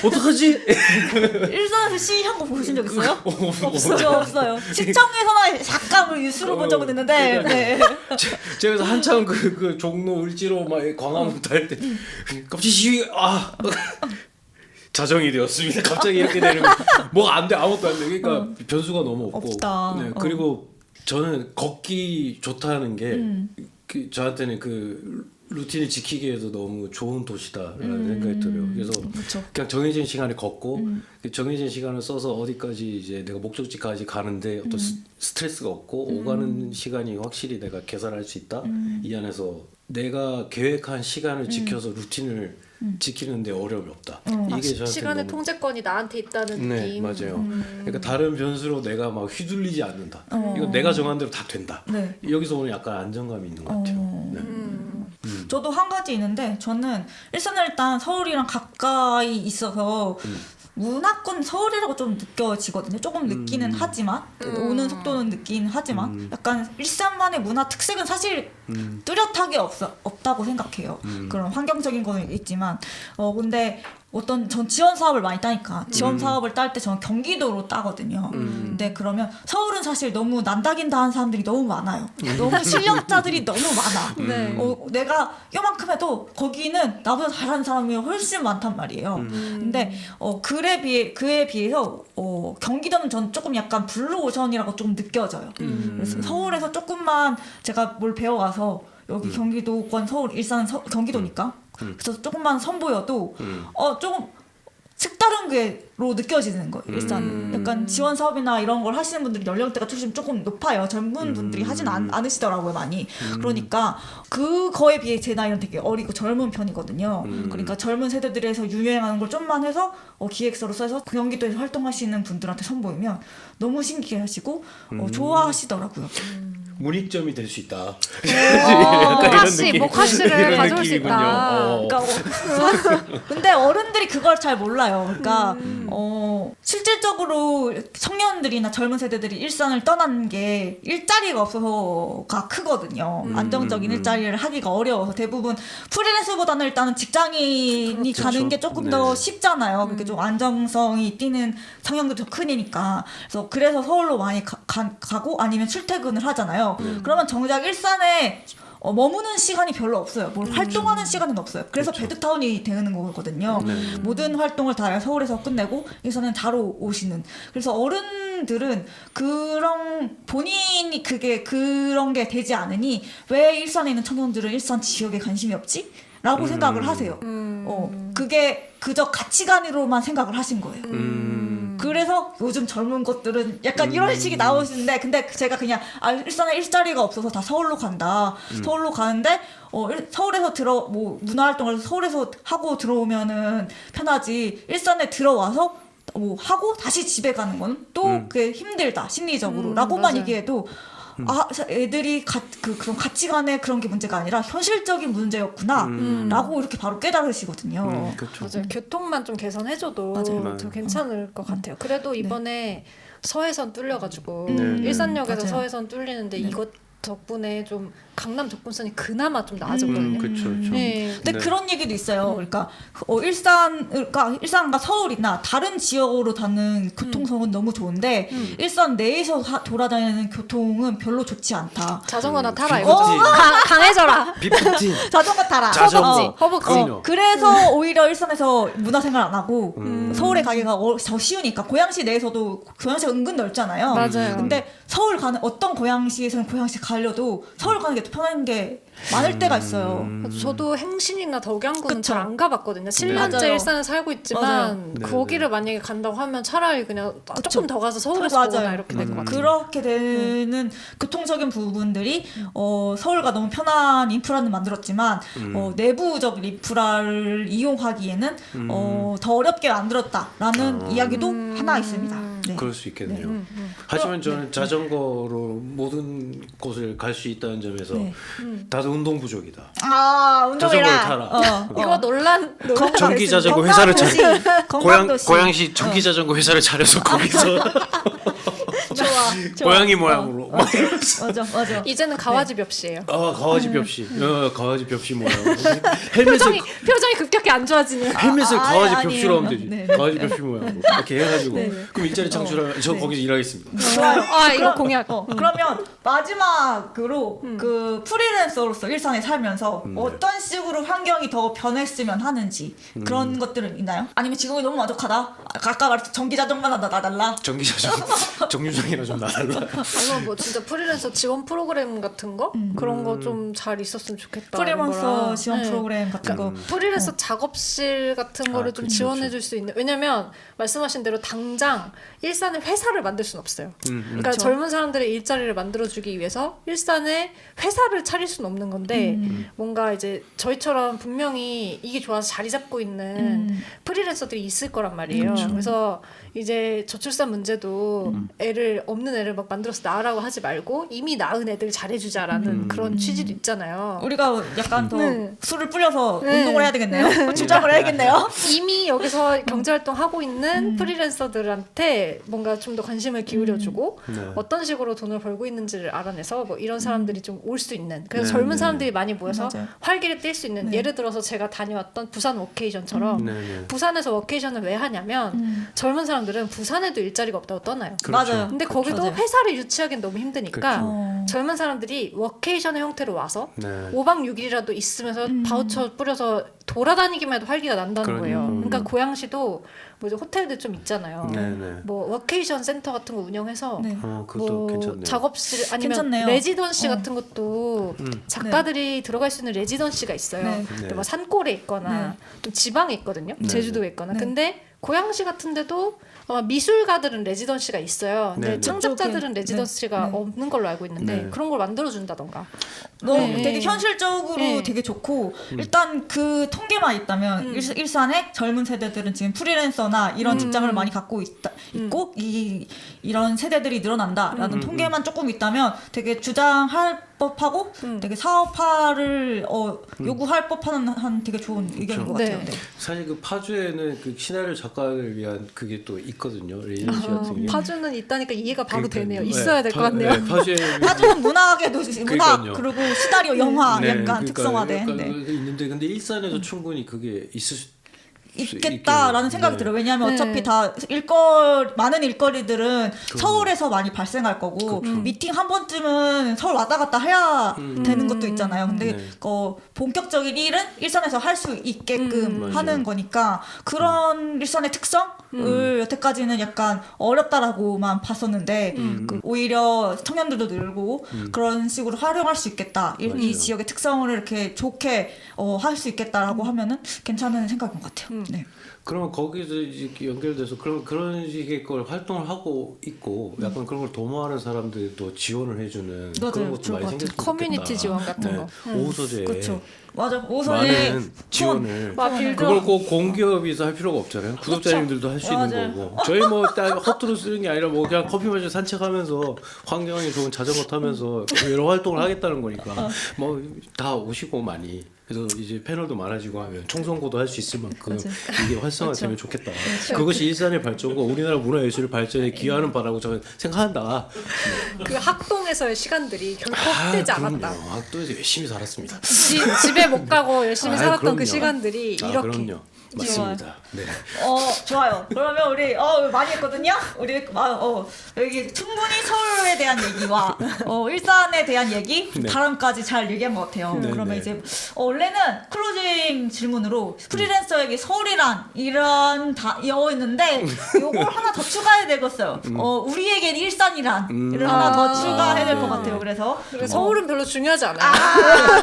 어떡하지? 일산에서 시위한 거 보신 적 있어요? 없어요. 시청에서나 잠깐 뉴스로 본 적은 있는데. 네. 제가 그래서 한참 그 종로 을지로 막 광화문 탈 때 갑자기 시위가 자정이 되었습니다. 갑자기 이렇게 되면 뭐 안 돼 아무것도 안 돼. 그러니까 변수가 너무 없고. 없다. 네, 그리고 저는 걷기 좋다는 게 그 저한테는 그 루틴을 지키기에도 너무 좋은 도시다라는 생각이 들어요. 그래서 그쵸. 그냥 정해진 시간에 걷고 그 정해진 시간을 써서 어디까지 이제 내가 목적지까지 가는데 어떤 스트레스가 없고 오가는 시간이 확실히 내가 계산할 수 있다. 이 안에서 내가 계획한 시간을 지켜서 루틴을 지키는데 어려움이 없다. 이게 저한테 시간의 너무 통제권이 나한테 있다는 네, 느낌. 맞아요. 그러니까 다른 변수로 내가 막 휘둘리지 않는다. 이건 내가 정한 대로 다 된다. 네. 여기서 오늘 약간 안정감이 있는 것 같아요. 네. 저도 한 가지 있는데 저는 일산은 일단 서울이랑 가까이 있어서 문화권 서울이라고 좀 느껴지거든요. 조금 느끼는 하지만 오는 속도는 느끼는 하지만 약간 일산만의 문화 특색은 사실 뚜렷하게 없다고 생각해요. 그런 환경적인 거는 있지만 근데 전 지원 사업을 많이 따니까 지원 사업을 딸 때 저는 경기도로 따거든요. 근데 그러면 서울은 사실 너무 난다긴다 하는 사람들이 너무 많아요. 너무 실력자들이 너무 많아. 네. 내가 요만큼 해도 거기는 나보다 잘하는 사람이 훨씬 많단 말이에요. 근데 그에 비해서 경기도는 전 조금 약간 블루오션이라고 좀 느껴져요. 그래서 서울에서 조금만 제가 뭘 배워가서 여기 경기도권 서울 일산은 경기도니까 그래서 조금만 선보여도 조금 색다른 게로 느껴지는 거예요. 일단 약간 지원 사업이나 이런 걸 하시는 분들이 연령대가 조금 높아요. 젊은 분들이 하진 않으시더라고요, 많이. 그러니까 그거에 비해 제 나이는 되게 어리고 젊은 편이거든요. 그러니까 젊은 세대들에서 유행하는 걸 좀만 해서 기획서로 써서 경기도에서 활동하시는 분들한테 선보이면 너무 신기해하시고 좋아하시더라고요. 문익점이 될 수 있다. 목화씨를 가져올 수 있다. 그러니까 근데 어른들이 그걸 잘 몰라요. 그러니까 실질적으로 청년들이나 젊은 세대들이 일산을 떠난 게 일자리가 없어서가 크거든요. 안정적인 일자리를 하기가 어려워서 대부분 프리랜서보다는 일단은 직장인이 그렇죠. 가는 게 조금 더 쉽잖아요. 그렇게 좀 안정성이 뛰는 성향도 더 크니까. 그래서 서울로 많이 가고 아니면 출퇴근을 하잖아요. 그러면 정작 일산에 머무는 시간이 별로 없어요. 뭘 활동하는 시간은 없어요. 그래서 그렇죠. 베드타운이 되는 거거든요. 모든 활동을 다 서울에서 끝내고 일산은 자로 오시는. 그래서 어른들은 본인이 그런 게 되지 않으니 왜 일산에 있는 청년들은 일산 지역에 관심이 없지? 라고 생각을 하세요. 그게 그저 가치관으로만 생각을 하신 거예요. 그래서 요즘 젊은 것들은 약간 이런 식이 나오시는데 근데 제가 그냥 일산에 일자리가 없어서 다 서울로 간다. 서울로 가는데 서울에서 문화활동을 서울에서 하고 들어오면은 편하지. 일산에 들어와서 하고 다시 집에 가는 건 또 그게 힘들다 심리적으로 라고만 맞아요. 얘기해도 애들이 그런 가치관의 그런 게 문제가 아니라 현실적인 문제였구나 라고 이렇게 바로 깨달으시거든요. 그렇죠. 맞아요. 교통만 좀 개선해줘도 맞아요. 더 괜찮을 것 같아요. 그래도 이번에 서해선 뚫려가지고 네. 일산역에서 맞아요. 서해선 뚫리는데 이것 덕분에 좀 강남 접근성이 그나마 좀 나아졌거든요. 그렇죠. 네. 근데 그런 얘기도 있어요. 그러니까 일산과 서울이나 다른 지역으로 가는 교통성은 너무 좋은데 일산 내에서 돌아다니는 교통은 별로 좋지 않다. 자전거나 타라 빅버지. 이거죠. 강해져라. 빅버지. 자전거 타라. 허벅지. 그래서 오히려 일산에서 문화생활 안 하고 서울에 가기가 더 쉬우니까 고양시 내에서도 고양시가 은근 넓잖아요. 맞아요. 근데 서울 가는 어떤 고양시에서는 고양시 가려도 서울 가는 게 더 편한 게 많을 때가 있어요. 저도 행신이나 덕양구는 그쵸. 잘 안 가봤거든요. 7년째 맞아요. 일산에 살고 있지만 맞아요. 거기를 만약에 간다고 하면 차라리 그냥 조금 더 가서 서울에서 맞아요. 보거나 이렇게 될 것 같아요. 그렇게 되는 교통적인 부분들이 서울과 너무 편한 인프라는 만들었지만 내부적 인프라를 이용하기에는 더 어렵게 만들었다라는 이야기도 하나 있습니다. 네. 그럴 수 있겠네요. 하지만 저는 자전거로 모든 곳을 갈 수 있다는 점에서 다들 운동 부족이다. 운동이라. 자전거를 타라. 이거 논란 전기 자전거 회사를 고양시 전기 자전거 회사를 차려서 거기서 좋아. 고양이 모양으로. 맞아. 이제는 가와지 벽시예요. 가와지 벽시. 가와지 벽시 모양. 표정이 급격히 안 좋아지는. 헬멧을 가와지 아니에요. 벽시로 하면 되지. 네. 가와지 벽시 모양으로 이렇게 해가지고. 네. 그럼 일자리 창출하면 저 거기서 일하겠습니다. 좋아요. 이거 공약. 그러면 마지막으로 그 프리랜서로서 일산에 살면서 어떤 식으로 환경이 더 변했으면 하는지 그런 것들은 있나요? 아니면 지금이 너무 만족하다? 아까 말했던 전기자전거나 나달라? 전기 자전거 정류장이라 좀 나달라. 아니면 뭐 진짜 프리랜서 지원 프로그램 같은 거 그런 거 좀 잘 있었으면 좋겠다. 프리랜서 이런 거랑. 지원 네. 프로그램 같은 거. 프리랜서 작업실 같은 거를 좀 그렇죠, 지원해 그렇죠. 줄 수 있는. 왜냐면 말씀하신 대로 당장 일산에 회사를 만들 수는 없어요. 그러니까 그렇죠. 젊은 사람들의 일자리를 만들어 주기 위해서 일산에 회사를 차릴 수는 없는 건데 뭔가 이제 저희처럼 분명히 이게 좋아서 자리 잡고 있는 프리랜서들이 있을 거란 말이에요. 그렇죠. 그래서 이제 저출산 문제도 애를 애를 없는 애를 막 만들어서 낳으라고 하지 말고 이미 낳은 애들 잘해주자라는 그런 취지도 있잖아요. 우리가 약간 더 네. 술을 뿌려서 네. 운동을 해야 되겠네요. 주장을 해야겠네요. 이미 여기서 경제활동 하고 있는 프리랜서들한테 뭔가 좀 더 관심을 기울여주고 네. 어떤 식으로 돈을 벌고 있는지를 알아내서 뭐 이런 사람들이 좀 올 수 있는 그래서 네, 젊은 네. 사람들이 많이 모여서 맞아요. 활기를 띨 수 있는 네. 예를 들어서 제가 다녀왔던 부산 워케이션처럼 네, 네. 부산에서 워케이션을 왜 하냐면 젊은 사람들은 부산에도 일자리가 없다고 떠나요. 그렇죠. 맞아요. 근데 거기도 맞아요. 회사를 유치하기는 너무 힘드니까 그렇죠. 젊은 사람들이 워케이션의 형태로 와서 네. 5박 6일이라도 있으면서 바우처 뿌려서 돌아다니기만 해도 활기가 난다는 거예요. 그러니까요. 그러니까 고양시도 뭐 이제 호텔들 좀 있잖아요. 네, 네. 뭐 워케이션 센터 같은 거 운영해서 네. 그것도 뭐 괜찮네요. 작업실 아니면 괜찮네요. 레지던시 같은 것도 음. 작가들이 들어갈 수 있는 레지던시가 있어요. 네. 네. 뭐 산골에 있거나 좀 지방에 있거든요. 네. 제주도에 있거나. 네. 근데 고양시 같은 데도 미술가들은 레지던시가 있어요. 근데 네, 네. 창작자들은 네. 레지던시가 네. 없는 걸로 알고 있는데 네. 그런 걸 만들어준다던가. 너무 네. 되게 현실적으로 네. 되게 좋고 일단 그 통계만 있다면 일산에 젊은 세대들은 지금 프리랜서나 이런 직장을 많이 갖고 있고 이런 세대들이 늘어난다라는 통계만 조금 있다면 되게 주장할 법하고 되게 사업화를 요구할 법한 한 되게 좋은 의견인 것 같아요. 네. 네. 사실 그 파주에는 그 시나리오 작가를 위한 그게 또 있거든요. 레지던시 같은 게. 파주는 있다니까 이해가 바로 그러니까요. 되네요. 네, 있어야 될 것 같네요. 네, 파주에 파주는 문학의 도시, 문학 그러니까요. 그리고 시나리오 영화 네, 약간 그러니까 특성화된 약간 네. 그게 있는데 근데 일산에도 충분히 그게 있을 수 있겠다라는 생각이 네. 들어요. 왜냐하면 네. 어차피 다 많은 일거리들은 서울에서 많이 발생할 거고 그렇죠. 미팅 한 번쯤은 서울 왔다 갔다 해야 되는 것도 있잖아요. 근데 네. 본격적인 일은 일산에서 할 수 있게끔 맞아요. 하는 거니까 그런 일산의 특성을 여태까지는 약간 어렵다라고만 봤었는데 오히려 청년들도 늘고 그런 식으로 활용할 수 있겠다. 이 맞아요. 지역의 특성을 이렇게 좋게 할 수 있겠다라고 하면은 괜찮은 생각인 것 같아요. 네. 그러면 거기서 이제 연결돼서 그런 식의 걸 활동을 하고 있고 약간 그런 걸 도모하는 사람들도 지원을 해주는 맞아요. 그런 것도 좋을 많이 것 생겼으면 좋겠다. 커뮤니티 지원 같은 거. 오소재 그렇죠. 맞아. 오선에 많은 지원을 막 빌드 그걸 꼭 공기업에서 할 필요가 없잖아요. 구독자님들도 할 수 있는 맞아요. 거고. 저희 뭐 딱 허투루 쓰는 게 아니라 뭐 그냥 커피 마시고 산책하면서 환경이 좋은 자전거 타면서 여러 활동을 하겠다는 거니까 뭐 다 오시고 많이. 그래서 이제 패널도 많아지고 하면 총선고도 할 수 있을 만큼 이게 활성화되면 좋겠다. 그것이 일산의 발전과 우리나라 문화예술의 발전에 기여하는 바라고 저는 생각한다. 그 학동에서의 시간들이 결코 헛되지 않았다. 학도에서 열심히 살았습니다. 집에 못 가고 열심히 살았던 그럼요. 그 시간들이 이렇게 그럼요. 맞습니다. 네. 좋아요. 그러면 우리 많이 했거든요. 우리 여기 충분히 서울에 대한 얘기와 일산에 대한 얘기, 네. 다음까지 잘 얘기한 것 같아요. 네, 그러면 네. 이제 원래는 클로징 질문으로 프리랜서에게 서울이란 이런 이어있는데 요걸 하나 더 추가해야 되겠어요. 우리에겐 일산이란 이를 하나 더 추가해야 될 것 같아요. 그래서 서울은 별로 중요하지 않아요.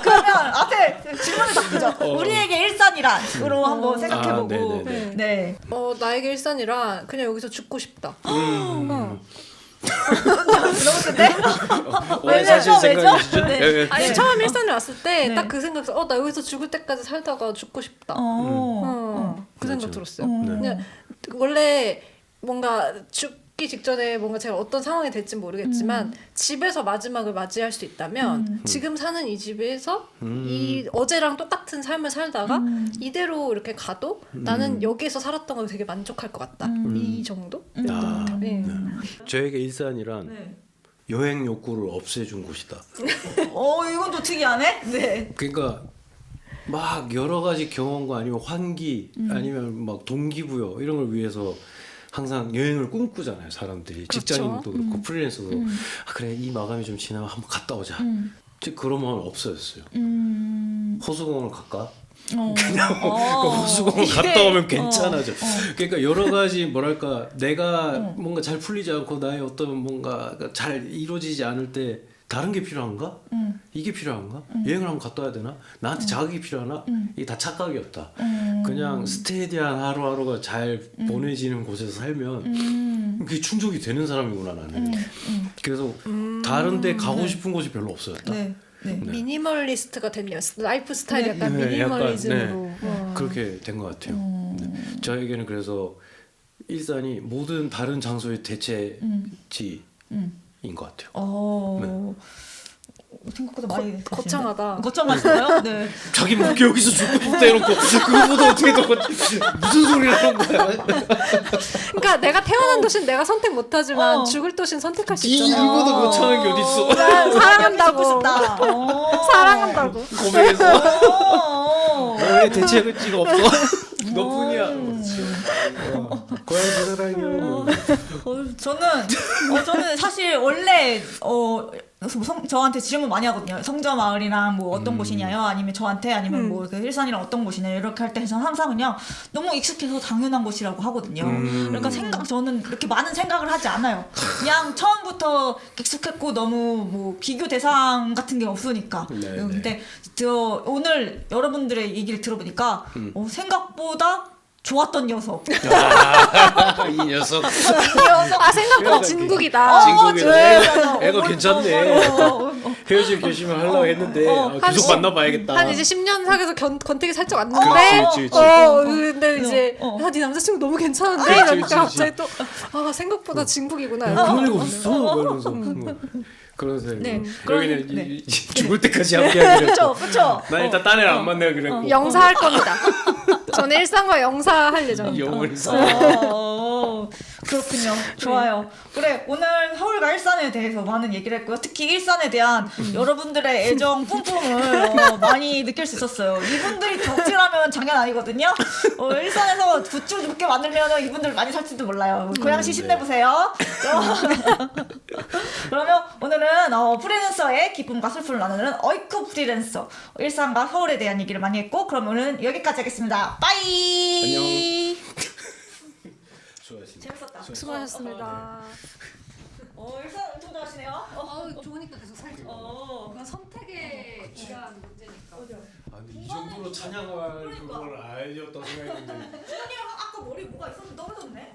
그러면 앞에 질문을 바꾸죠. 우리에게 일산이란으로 한번 생각해보고 네네네. 네. 나에게 일산이란 그냥 여기서 죽고 싶다. 너무 센데? 오늘 사실 왜죠? 생각이시죠? 네. 예, 예. 아니 처음 일산에 왔을 때 네. 딱 그 생각에서 나 여기서 죽을 때까지 살다가 죽고 싶다. 그 생각 맞아요. 들었어요. 네. 그냥 원래 뭔가 죽기 직전에 뭔가 제가 어떤 상황이 될지 모르겠지만 집에서 마지막을 맞이할 수 있다면 지금 사는 이 집에서 이 어제랑 똑같은 삶을 살다가 이대로 이렇게 가도 나는 여기에서 살았던 걸 되게 만족할 것 같다. 이 정도? 아, 네. 저에게 일산이란 네. 여행 욕구를 없애준 곳이다. 이건 또 특이하네. 네. 그러니까 막 여러 가지 경험과 아니면 환기 아니면 막 동기부여 이런 걸 위해서 항상 여행을 꿈꾸잖아요. 사람들이 그렇죠. 직장인도 그렇고 프리랜서도 그래 이 마감이 좀 지나면 한번 갔다 오자. 그런 마음이 없어졌어요. 호수공원을 갈까? 호수공원 갔다 오면 괜찮아져. 그러니까 여러 가지 뭐랄까 내가 뭔가 잘 풀리지 않고 나의 어떤 뭔가 잘 이루어지지 않을 때 다른 게 필요한가? 이게 필요한가? 여행을 한번 갔다 와야 되나? 나한테 자극이 필요하나? 이게 다 착각이었다. 그냥 스테디한 하루하루가 잘 보내지는 곳에서 살면 그게 충족이 되는 사람이구나 나는. 그래서 다른 데 가고 싶은 곳이 별로 없었다. 네. 네. 미니멀리스트가 됐네요. 라이프 스타일이 약간 네, 미니멀리즘으로. 약간, 그렇게 된 것 같아요. 네. 저에게는 그래서 일산이 모든 다른 장소의 대체지 것 같아요. 생각보다 많이 드시는데? 거창하다. 거창하시나요? 네. 자기 뭐 여기서 죽고 싶다 이러고 그거보다 어떻게 더 무슨 소리라는 거야? 그러니까 내가 태어난 도시는 내가 선택 못하지만 어. 죽을 도시는 선택할 수 있잖아. 이거보다 거창한 게 어딨어? 사랑한다고. 싶다. 사랑한다고. 고백해서 왜 대체할 지가 없어? 너뿐이야. 고양이 사랑해요. 저는 사실 원래 저한테 질문 많이 하거든요. 성저마을이랑 뭐 어떤 곳이냐요? 아니면 저한테 아니면 뭐 그 일산이랑 어떤 곳이냐요? 이렇게 할 때 저는 항상 그냥 너무 익숙해서 당연한 곳이라고 하거든요. 그러니까 저는 그렇게 많은 생각을 하지 않아요. 그냥 처음부터 익숙했고 너무 뭐 비교 대상 같은 게 없으니까. 네, 근데 오늘 여러분들의 얘기를 들어보니까 생각보다 좋았던 녀석. 이 녀석. 생각보다 진국이다. 진국이네. 애가 괜찮네. 헤어질 결심을 하려고 했는데 계속 만나봐야겠다. 한 이제 10년 사귀어서 권태기 살짝 왔는데 그렇지. 근데 이제 네 남자친구 너무 괜찮은데 그렇지, 이러니까 그렇지. 갑자기 또 생각보다 진국이구나. 그런 일 없어. 이러면서 그런 사람. 네. 여기는 죽을 때까지 함께하기로. 그렇죠. 난 일단 딴 애랑 안 만나요 그랬고. 영사할 겁니다. 저는 일상과 영사할 예정입니다. 영원히 사. 그렇군요. 좋아요. 그래 오늘 서울과 일산에 대해서 많은 얘기를 했고요. 특히 일산에 대한 여러분들의 애정 뿜뿜을 많이 느낄 수 있었어요. 이분들이 덕질하면 장난 아니거든요. 일산에서 굿즈 좋게 만들면 이분들 많이 살지도 몰라요. 고양시 힘내보세요. 그러면 오늘은 프리랜서의 기쁨과 슬픔을 나누는 어이쿠 프리랜서 일산과 서울에 대한 얘기를 많이 했고 그럼 오늘은 여기까지 하겠습니다. 빠이. 안녕. 수고하셨습니다. 재밌었다. 수고하셨습니다. 일산 엄청 좋아하시네요. 좋으니까 계속 살죠. 그건 선택의 기간 문제니까. 근데 이 정도로 찬양할 그걸 알렸다 생각했는데. 준현이랑 아까 머리 뭐가 있었는데 떨어졌네.